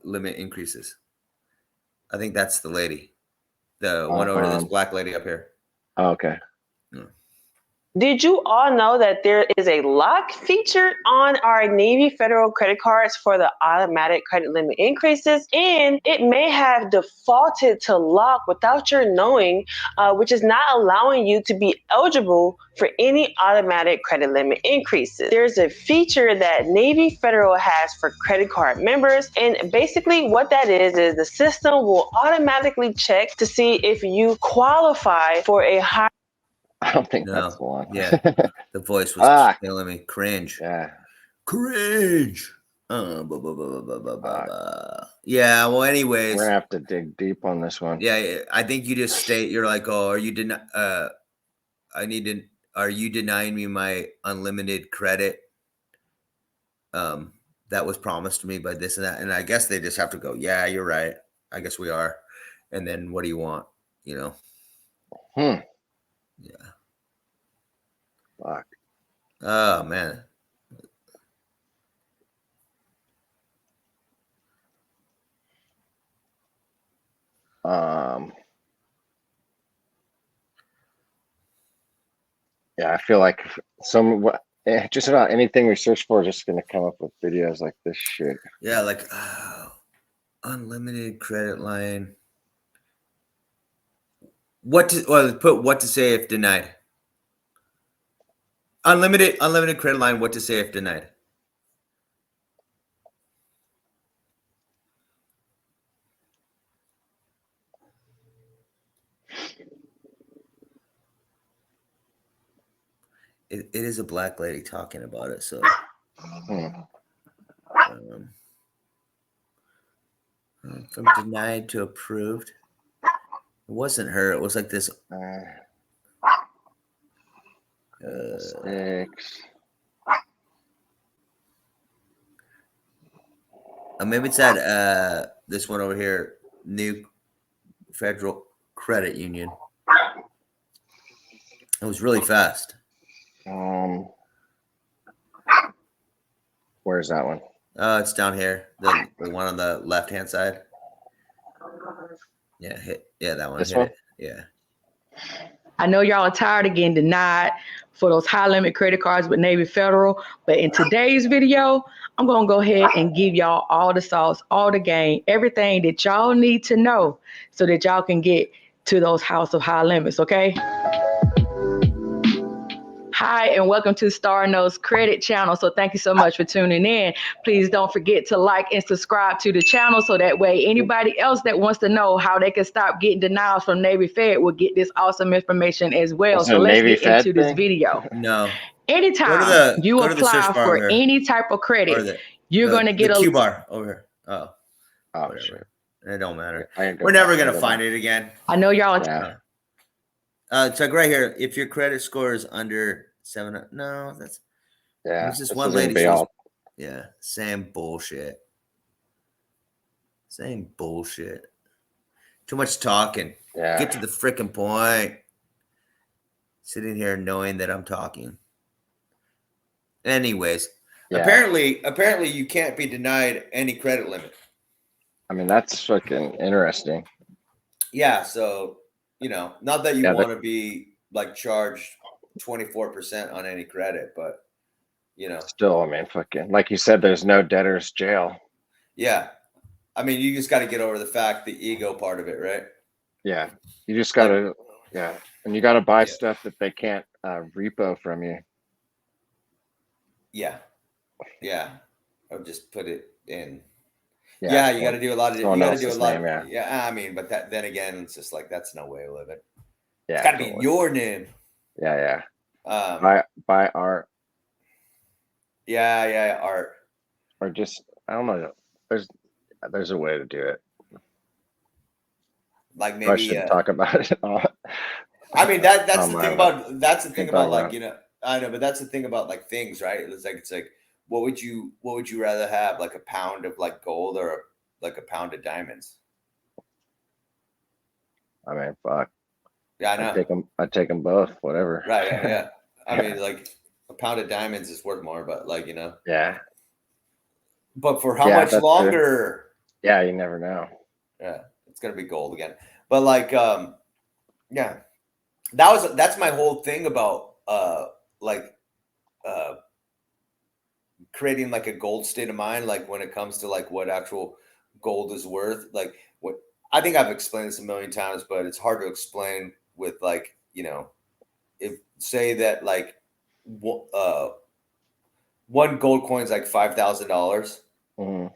Speaker 2: limit increases. I think that's the lady. The one over to this black lady up here.
Speaker 1: Oh, okay.
Speaker 2: Yeah.
Speaker 6: Did you all know that there is a lock feature on our Navy Federal credit cards for the automatic credit limit increases? And it may have defaulted to lock without your knowing, which is not allowing you to be eligible for any automatic credit limit increases. There's a feature that Navy Federal has for credit card members. And basically what that is the system will automatically check to see if you qualify for a high.
Speaker 1: I don't think that's the one.
Speaker 2: Yeah, the voice was killing me. Cringe.
Speaker 1: Yeah.
Speaker 2: Cringe. Yeah. Well, anyways,
Speaker 1: we're gonna have to dig deep on this one.
Speaker 2: Yeah, I think you just state you're like, oh, are you are you denying me my unlimited credit? That was promised to me by this and that, and I guess they just have to go, yeah, you're right. I guess we are. And then what do you want? You know. Yeah.
Speaker 1: Fuck.
Speaker 2: Oh man.
Speaker 1: Yeah, I feel like just about anything we search for is just gonna come up with videos like this shit.
Speaker 2: Yeah, like unlimited credit line. What to say if denied? Unlimited credit line, what to say if denied? It is a black lady talking about it, so from denied to approved. It wasn't her. It was like this.
Speaker 1: 6.
Speaker 2: Maybe it's that this one over here, New Federal Credit Union. It was really fast.
Speaker 1: Where's that one?
Speaker 2: It's down here. The one on the left hand side. Yeah, that one.
Speaker 1: This one?
Speaker 2: Yeah.
Speaker 7: I know y'all are tired of getting denied for those high limit credit cards with Navy Federal, but in today's video, I'm going to go ahead and give y'all all the sauce, all the game, everything that y'all need to know so that y'all can get to those house of high limits, okay? Hi, and welcome to Star Knows Credit channel. So thank you so much for tuning in. Please don't forget to like and subscribe to the channel so that way anybody else that wants to know how they can stop getting denials from Navy Fed will get this awesome information as well. So let's get into this video.
Speaker 2: No.
Speaker 7: Anytime you apply for any type of credit, you're going to get
Speaker 2: a Q bar over here. Oh, whatever.
Speaker 1: Shit.
Speaker 2: It don't matter. We're never going to find it again.
Speaker 7: I know y'all are.
Speaker 2: It's like right here. If your credit score is under 7, no, that's
Speaker 1: this
Speaker 2: is one lady. Yeah, same bullshit. Too much talking.
Speaker 1: Yeah.
Speaker 2: Get to the freaking point. Sitting here knowing that I'm talking. Anyways, apparently you can't be denied any credit limit.
Speaker 1: I mean, that's fucking interesting.
Speaker 2: Yeah, so not that you want to be like charged 24% on any credit, but
Speaker 1: still, I mean, fucking like you said, there's no debtor's jail.
Speaker 2: Yeah, I mean, you just got to get over the fact, the ego part of it, right?
Speaker 1: Yeah, you just got to, and you got to buy stuff that they can't repo from you.
Speaker 2: Yeah, or just put it in. Yeah, you got to do a lot of. You got to do a lot. Yeah, I mean, but then again, it's just like that's no way to live it. Yeah, it's got to be your name.
Speaker 1: Yeah. Buy art.
Speaker 2: Yeah, art.
Speaker 1: Or just I don't know. There's a way to do it.
Speaker 2: Like maybe
Speaker 1: I should talk about it.
Speaker 2: I mean that's the thing about like I know, but that's the thing about like things, right? It's like what would you rather have, like a pound of like gold or like a pound of diamonds?
Speaker 1: I mean, fuck.
Speaker 2: Yeah, I know.
Speaker 1: I'd take them both, whatever.
Speaker 2: Right. Yeah. I mean, like a pound of diamonds is worth more, but like
Speaker 1: Yeah.
Speaker 2: But for how much longer?
Speaker 1: True. Yeah, you never know.
Speaker 2: Yeah, it's gonna be gold again. But like, that's my whole thing about creating like a gold state of mind, like when it comes to like what actual gold is worth. Like what I think I've explained this a million times, but it's hard to explain with like, if say that like one gold coin is like $5,000.
Speaker 1: Mm-hmm.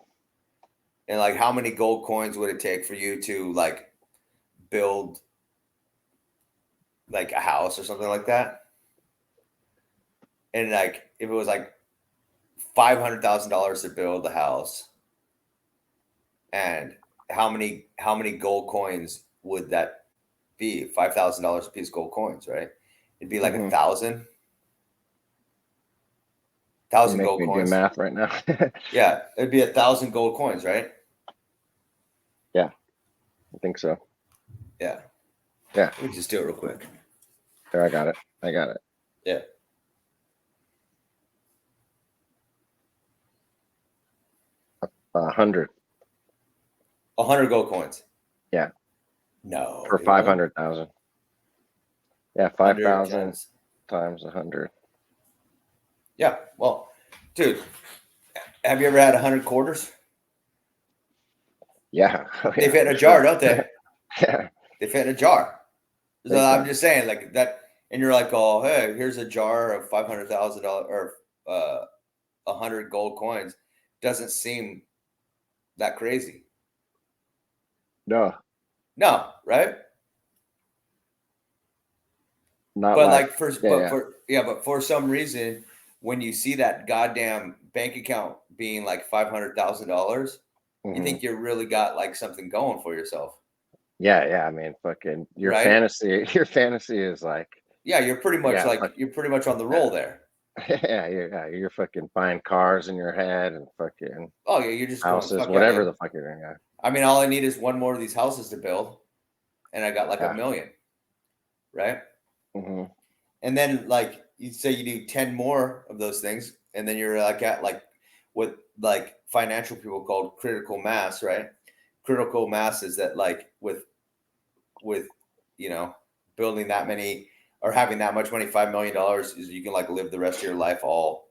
Speaker 2: And like, how many gold coins would it take for you to like build like a house or something like that? And like, if it was like $500,000 to build the house, and how many gold coins would that be? $5,000 a piece of gold coins, right? It'd be like 1,000. 1,000 gold coins.
Speaker 1: Do math right now.
Speaker 2: Yeah, it'd be 1,000 gold coins, right?
Speaker 1: Yeah, I think so.
Speaker 2: Yeah.
Speaker 1: Let
Speaker 2: me just do it real quick.
Speaker 1: There, I got it.
Speaker 2: Yeah.
Speaker 1: $100
Speaker 2: gold coins.
Speaker 1: Yeah.
Speaker 2: No.
Speaker 1: For 500,000. Yeah, 5,000 times 100.
Speaker 2: Yeah. Well, dude, have you ever had 100 quarters?
Speaker 1: Yeah.
Speaker 2: They fit in a jar, don't they?
Speaker 1: Yeah.
Speaker 2: They fit in a jar. So I'm just saying, like that, and you're like, oh, hey, here's a jar of $500,000 or 100 gold coins. Doesn't seem that crazy.
Speaker 1: No,
Speaker 2: right?
Speaker 1: Not
Speaker 2: but
Speaker 1: like
Speaker 2: but for some reason, when you see that goddamn bank account being like $500,000, you think you really got like something going for yourself.
Speaker 1: Yeah. I mean, fucking your fantasy is like.
Speaker 2: Yeah, you're pretty much you're pretty much on the roll there.
Speaker 1: Yeah, you're fucking buying cars in your head and fucking.
Speaker 2: Oh yeah, you're just
Speaker 1: houses,
Speaker 2: going,
Speaker 1: whatever the fuck you're doing. Yeah.
Speaker 2: I mean, all I need is one more of these houses to build, and I got like $1 million, right?
Speaker 1: Mm-hmm.
Speaker 2: And then like you say you do 10 more of those things, and then you're like at like what like financial people called critical mass, right? Critical mass is that like with building that many or having that much money, $5 million, is you can like live the rest of your life all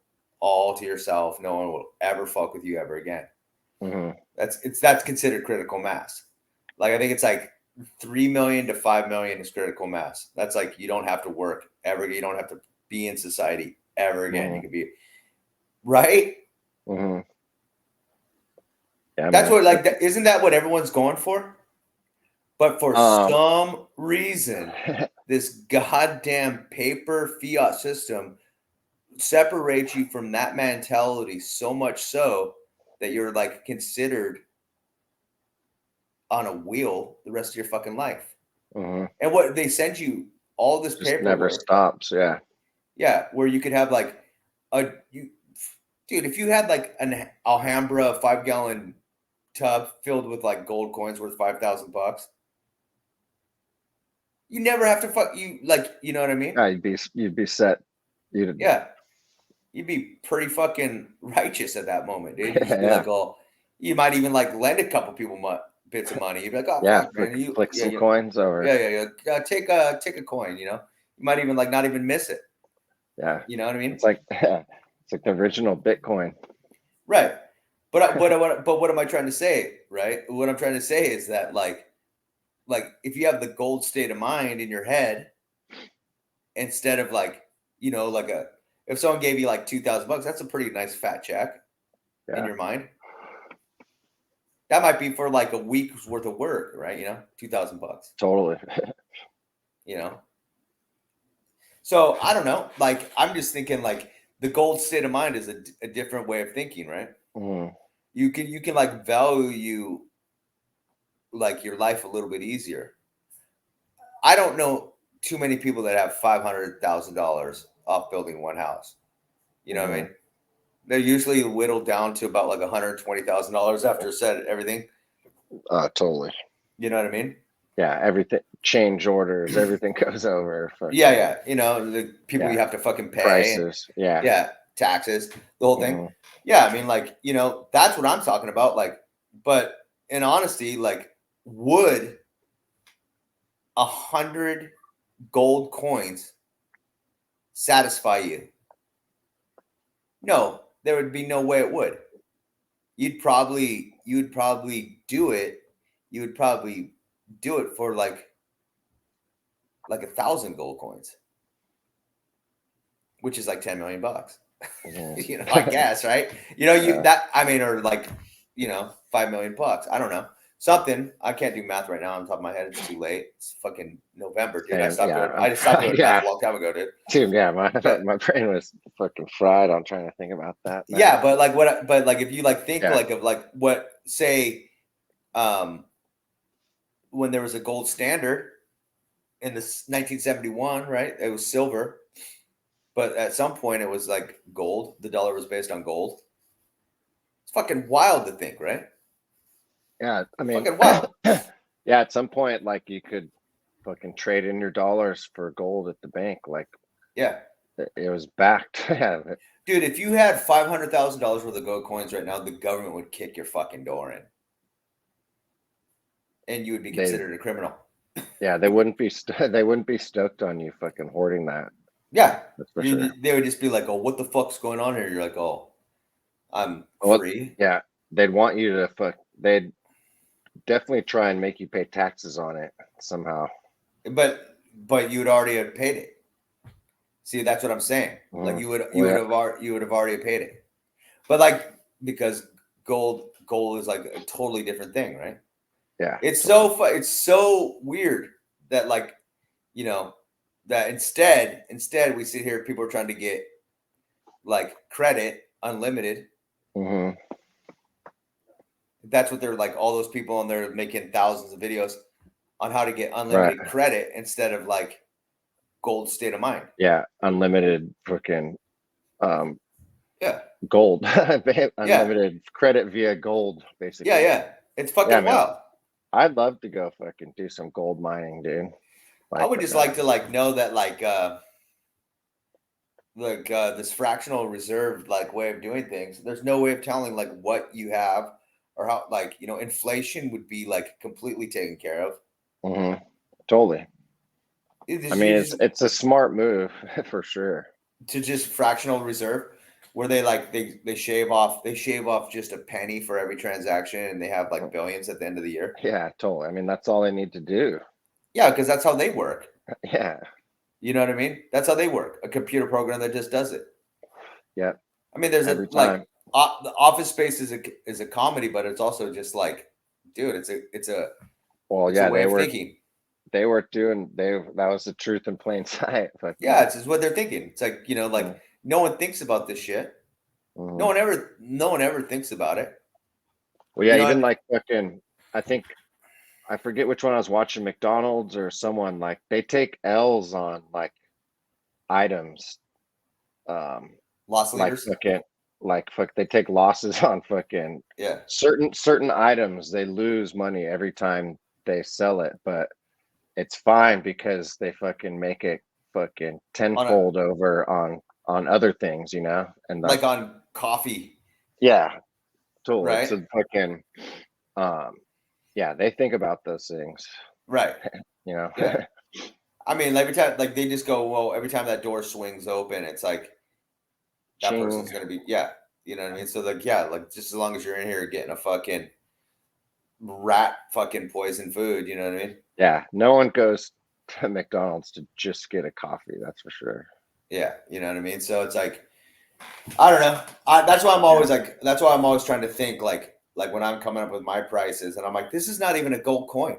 Speaker 2: to yourself. No one will ever fuck with you ever again.
Speaker 1: Mm-hmm.
Speaker 2: That's considered critical mass. Like I think it's like 3 million to 5 million is critical mass. That's like you don't have to work ever. You don't have to be in society ever again. Mm-hmm. You can be right.
Speaker 1: Mm-hmm. Yeah,
Speaker 2: that's what like. Isn't that what everyone's going for? But for some reason, this goddamn paper fiat system separates you from that mentality so much so that you're like considered on a wheel the rest of your fucking life.
Speaker 1: Mm-hmm.
Speaker 2: And what they send you all this paper
Speaker 1: never stops.
Speaker 2: Yeah, where you could have like dude, if you had like an Alhambra 5-gallon tub filled with like gold coins worth $5,000, you never have to you know what I mean?
Speaker 1: Yeah, you'd be set.
Speaker 2: You'd be pretty fucking righteous at that moment, dude. You'd be like, oh, you might even like lend a couple people bits of money. You'd be like, oh, fuck, man. You
Speaker 1: flick some coins over.
Speaker 2: Yeah. Take a coin. You might even like not even miss it.
Speaker 1: Yeah.
Speaker 2: You know what I mean?
Speaker 1: It's like the original Bitcoin.
Speaker 2: Right. But what am I trying to say, right? What I'm trying to say is that like if you have the gold state of mind in your head, instead of like, if someone gave you like $2,000, that's a pretty nice fat check in your mind. That might be for like a week's worth of work, right? $2,000.
Speaker 1: Totally.
Speaker 2: So I don't know. Like, I'm just thinking like the gold state of mind is a different way of thinking, right?
Speaker 1: Mm-hmm.
Speaker 2: You can like value like your life a little bit easier. I don't know too many people that have $500,000 off building one house. You know what I mean? They're usually whittled down to about like $120,000 after said everything.
Speaker 1: Totally.
Speaker 2: You know what I mean?
Speaker 1: Yeah, everything, change orders, everything goes over.
Speaker 2: Yeah. The people you have to fucking pay.
Speaker 1: Prices.
Speaker 2: Yeah, taxes, the whole thing. Yeah, I mean, like, that's what I'm talking about. Like, but in honesty, like, would 100 gold coins satisfy you? No, there would be no way it would. You'd probably do it. You would probably do it for like 1,000 gold coins, which is like $10 million. I guess, right? Or like, $5 million. I don't know. Something. I can't do math right now on top of my head. It's too late. It's fucking November, dude. I just stopped doing math a long time ago, dude.
Speaker 1: Dude, yeah, my brain was fucking fried on trying to think about that.
Speaker 2: Man. Yeah, but like if you like think like of like what, say, when there was a gold standard in this 1971, right? It was silver, but at some point it was like gold. The dollar was based on gold. It's fucking wild to think, right?
Speaker 1: Yeah, I mean,
Speaker 2: fucking wild.
Speaker 1: Yeah, at some point, like you could fucking trade in your dollars for gold at the bank. Like,
Speaker 2: yeah,
Speaker 1: it was backed.
Speaker 2: Dude, if you had $500,000 worth of gold coins right now, the government would kick your fucking door in, and you would be considered a criminal.
Speaker 1: Yeah, they wouldn't be stoked on you fucking hoarding that.
Speaker 2: Yeah,
Speaker 1: that's for sure.
Speaker 2: They would just be like, "Oh, what the fuck's going on here?" You're like, "Oh, I'm free."
Speaker 1: Yeah, they'd want you to they'd definitely try and make you pay taxes on it somehow.
Speaker 2: But you would already have paid it. See, that's what I'm saying. Like you would have already paid it. But like, because gold is like a totally different thing, right?
Speaker 1: Yeah.
Speaker 2: It's so weird that like, that instead we sit here, people are trying to get like credit unlimited.
Speaker 1: Mm-hmm.
Speaker 2: That's what they're like, all those people on there making thousands of videos on how to get unlimited credit instead of like gold state of mind.
Speaker 1: Yeah, unlimited freaking gold. Unlimited credit via gold, basically.
Speaker 2: Yeah. It's fucking wild.
Speaker 1: I'd love to go fucking do some gold mining, dude.
Speaker 2: I would just like to like know that like this fractional reserve like way of doing things. There's no way of telling like what you have or how, like, inflation would be like completely taken care of.
Speaker 1: Mm-hmm. Totally. It's a smart move for sure.
Speaker 2: To just fractional reserve, where they like they shave off just a penny for every transaction, and they have like billions at the end of the year.
Speaker 1: Yeah, totally. I mean, that's all they need to do.
Speaker 2: Yeah, because that's how they work.
Speaker 1: Yeah.
Speaker 2: You know what I mean? That's how they work. A computer program that just does it.
Speaker 1: Yeah.
Speaker 2: I mean, there's the Office Space is a comedy, but it's also just like, dude, it's a way of thinking.
Speaker 1: They were doing that was the truth in plain sight. But
Speaker 2: yeah, it's just what they're thinking. It's like, no one thinks about this shit. Mm-hmm. No one ever thinks about it.
Speaker 1: Well, yeah, even like fucking, I forget which one I was watching, McDonald's or someone, like they take L's on like items.
Speaker 2: Loss leaders.
Speaker 1: They take losses on fucking certain items. They lose money every time they sell it, but it's fine because they fucking make it fucking tenfold over on other things, and
Speaker 2: like on coffee.
Speaker 1: Yeah, totally.
Speaker 2: Right.
Speaker 1: So fucking, they think about those things,
Speaker 2: right?
Speaker 1: Yeah.
Speaker 2: I mean, every time, like they just go, well, every time that door swings open, it's like that person's gonna be, You know what I mean? So like, yeah, like just as long as you're in here getting a fucking rat fucking poison food, you know what I mean?
Speaker 1: Yeah, no one goes to McDonald's to just get a coffee. That's for sure.
Speaker 2: Yeah, you know what I mean? So it's like, I don't know. That's why I'm always like, that's why I'm always trying to think like when I'm coming up with my prices, and I'm like, this is not even a gold coin.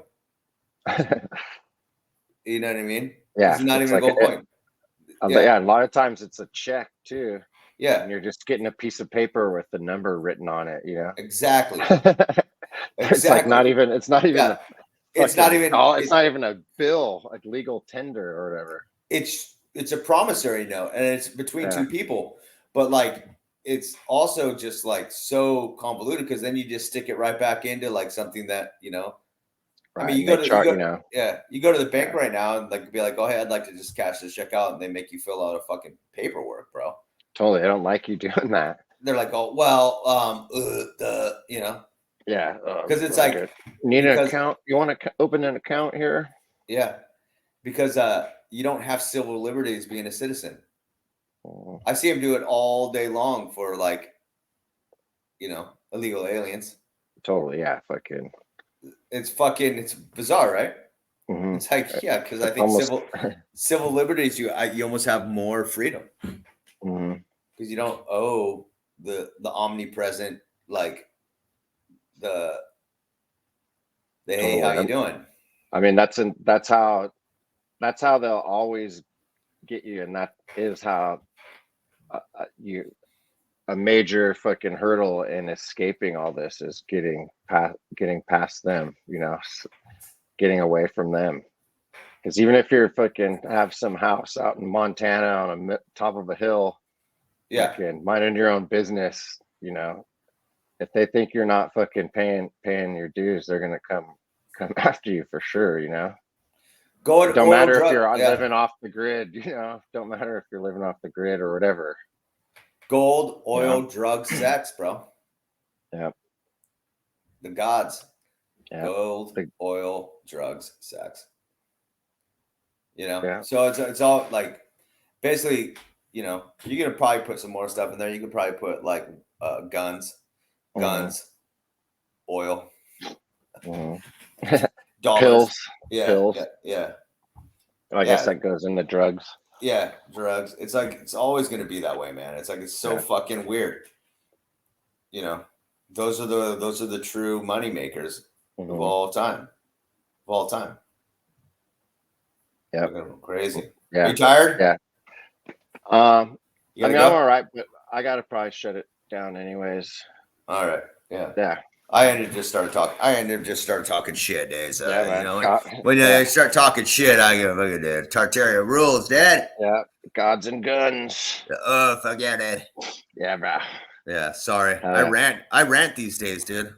Speaker 2: You know what I mean?
Speaker 1: Yeah,
Speaker 2: this is not even like a gold coin.
Speaker 1: Yeah, a lot of times it's a check too.
Speaker 2: Yeah,
Speaker 1: and you're just getting a piece of paper with the number written on it. You know,
Speaker 2: exactly.
Speaker 1: It's like not even. It's not even.
Speaker 2: Yeah. It's not even.
Speaker 1: It's not even a bill, like legal tender or whatever.
Speaker 2: It's a promissory note, and it's between two people. But like, it's also just like so convoluted because then you just stick it right back into like something that you know.
Speaker 1: Right.
Speaker 2: I mean, you go to the bank right now and like be like, "Oh, hey, I'd like to just cash this check out," and they make you fill out a fucking paperwork, bro.
Speaker 1: Totally, I don't like you doing that.
Speaker 2: They're like, "Oh, well, you know."
Speaker 1: Yeah,
Speaker 2: because it's like
Speaker 1: you need an account. You want to open an account here?
Speaker 2: Yeah, because you don't have civil liberties being a citizen. I see them do it all day long for like, you know, illegal aliens.
Speaker 1: Totally, yeah, fucking.
Speaker 2: It's bizarre, right?
Speaker 1: Mm-hmm.
Speaker 2: It's like, yeah, because I think civil liberties, you almost have more freedom because you don't owe the omnipresent like the hey, how you doing?
Speaker 1: I mean, that's how they'll always get you, and that is how a major fucking hurdle in escaping all this is getting past them, you know, getting away from them. Because even if you're fucking have some house out in Montana on a top of a hill, fucking minding your own business, you know, if they think you're not fucking paying your dues, they're gonna come after you for sure, you know. Don't matter if you're living off the grid, you know. Don't matter if you're living off the grid or whatever.
Speaker 2: Gold, oil, drugs, sex, bro.
Speaker 1: Yeah.
Speaker 2: The gods.
Speaker 1: Yeah.
Speaker 2: Gold, oil, drugs, sex. You know?
Speaker 1: Yeah.
Speaker 2: So it's all like basically, you know, you're gonna probably put some more stuff in there. You could probably put like guns, oil, dollars.
Speaker 1: Pills.
Speaker 2: Yeah.
Speaker 1: Pills.
Speaker 2: Yeah.
Speaker 1: I guess that goes into drugs.
Speaker 2: Yeah, drugs. It's like it's always going to be that way, man. It's like it's so fucking weird. You know, those are the true money makers of all time. Of all time.
Speaker 1: Yeah,
Speaker 2: crazy.
Speaker 1: Yeah,
Speaker 2: are you tired?
Speaker 1: Yeah. I mean,
Speaker 2: go?
Speaker 1: I'm all right, but I gotta probably shut it down anyways.
Speaker 2: All right. Yeah.
Speaker 1: Yeah.
Speaker 2: I ended up just started talking shit, Days. You know, when I start talking shit, I go, look at that. Tartaria rules, Dad.
Speaker 1: Yeah, gods and guns.
Speaker 2: Oh, fuck yeah, Dad.
Speaker 1: Yeah, bro.
Speaker 2: Yeah, sorry. I rant these days, dude.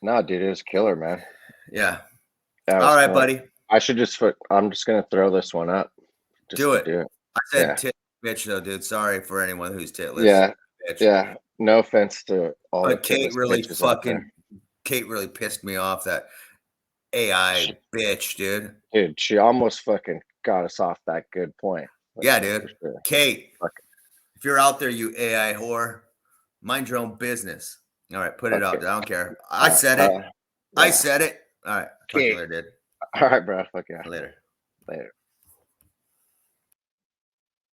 Speaker 1: No, dude, it was killer, man.
Speaker 2: Yeah. All right, buddy.
Speaker 1: I'm just gonna throw this one up.
Speaker 2: Do it. I said tit bitch though, dude. Sorry for anyone who's titless.
Speaker 1: Yeah.
Speaker 2: Bitch.
Speaker 1: Yeah. No offense to all
Speaker 2: but Kate really pissed me off, that AI bitch, dude.
Speaker 1: Dude, she almost fucking got us off that good point.
Speaker 2: Yeah, dude. Sure. Kate, if you're out there, you AI whore, mind your own business. All right, put it up. I don't care. I said it. I said it. All right. Fuck you later, dude.
Speaker 1: All right, bro. Fuck yeah.
Speaker 2: Later.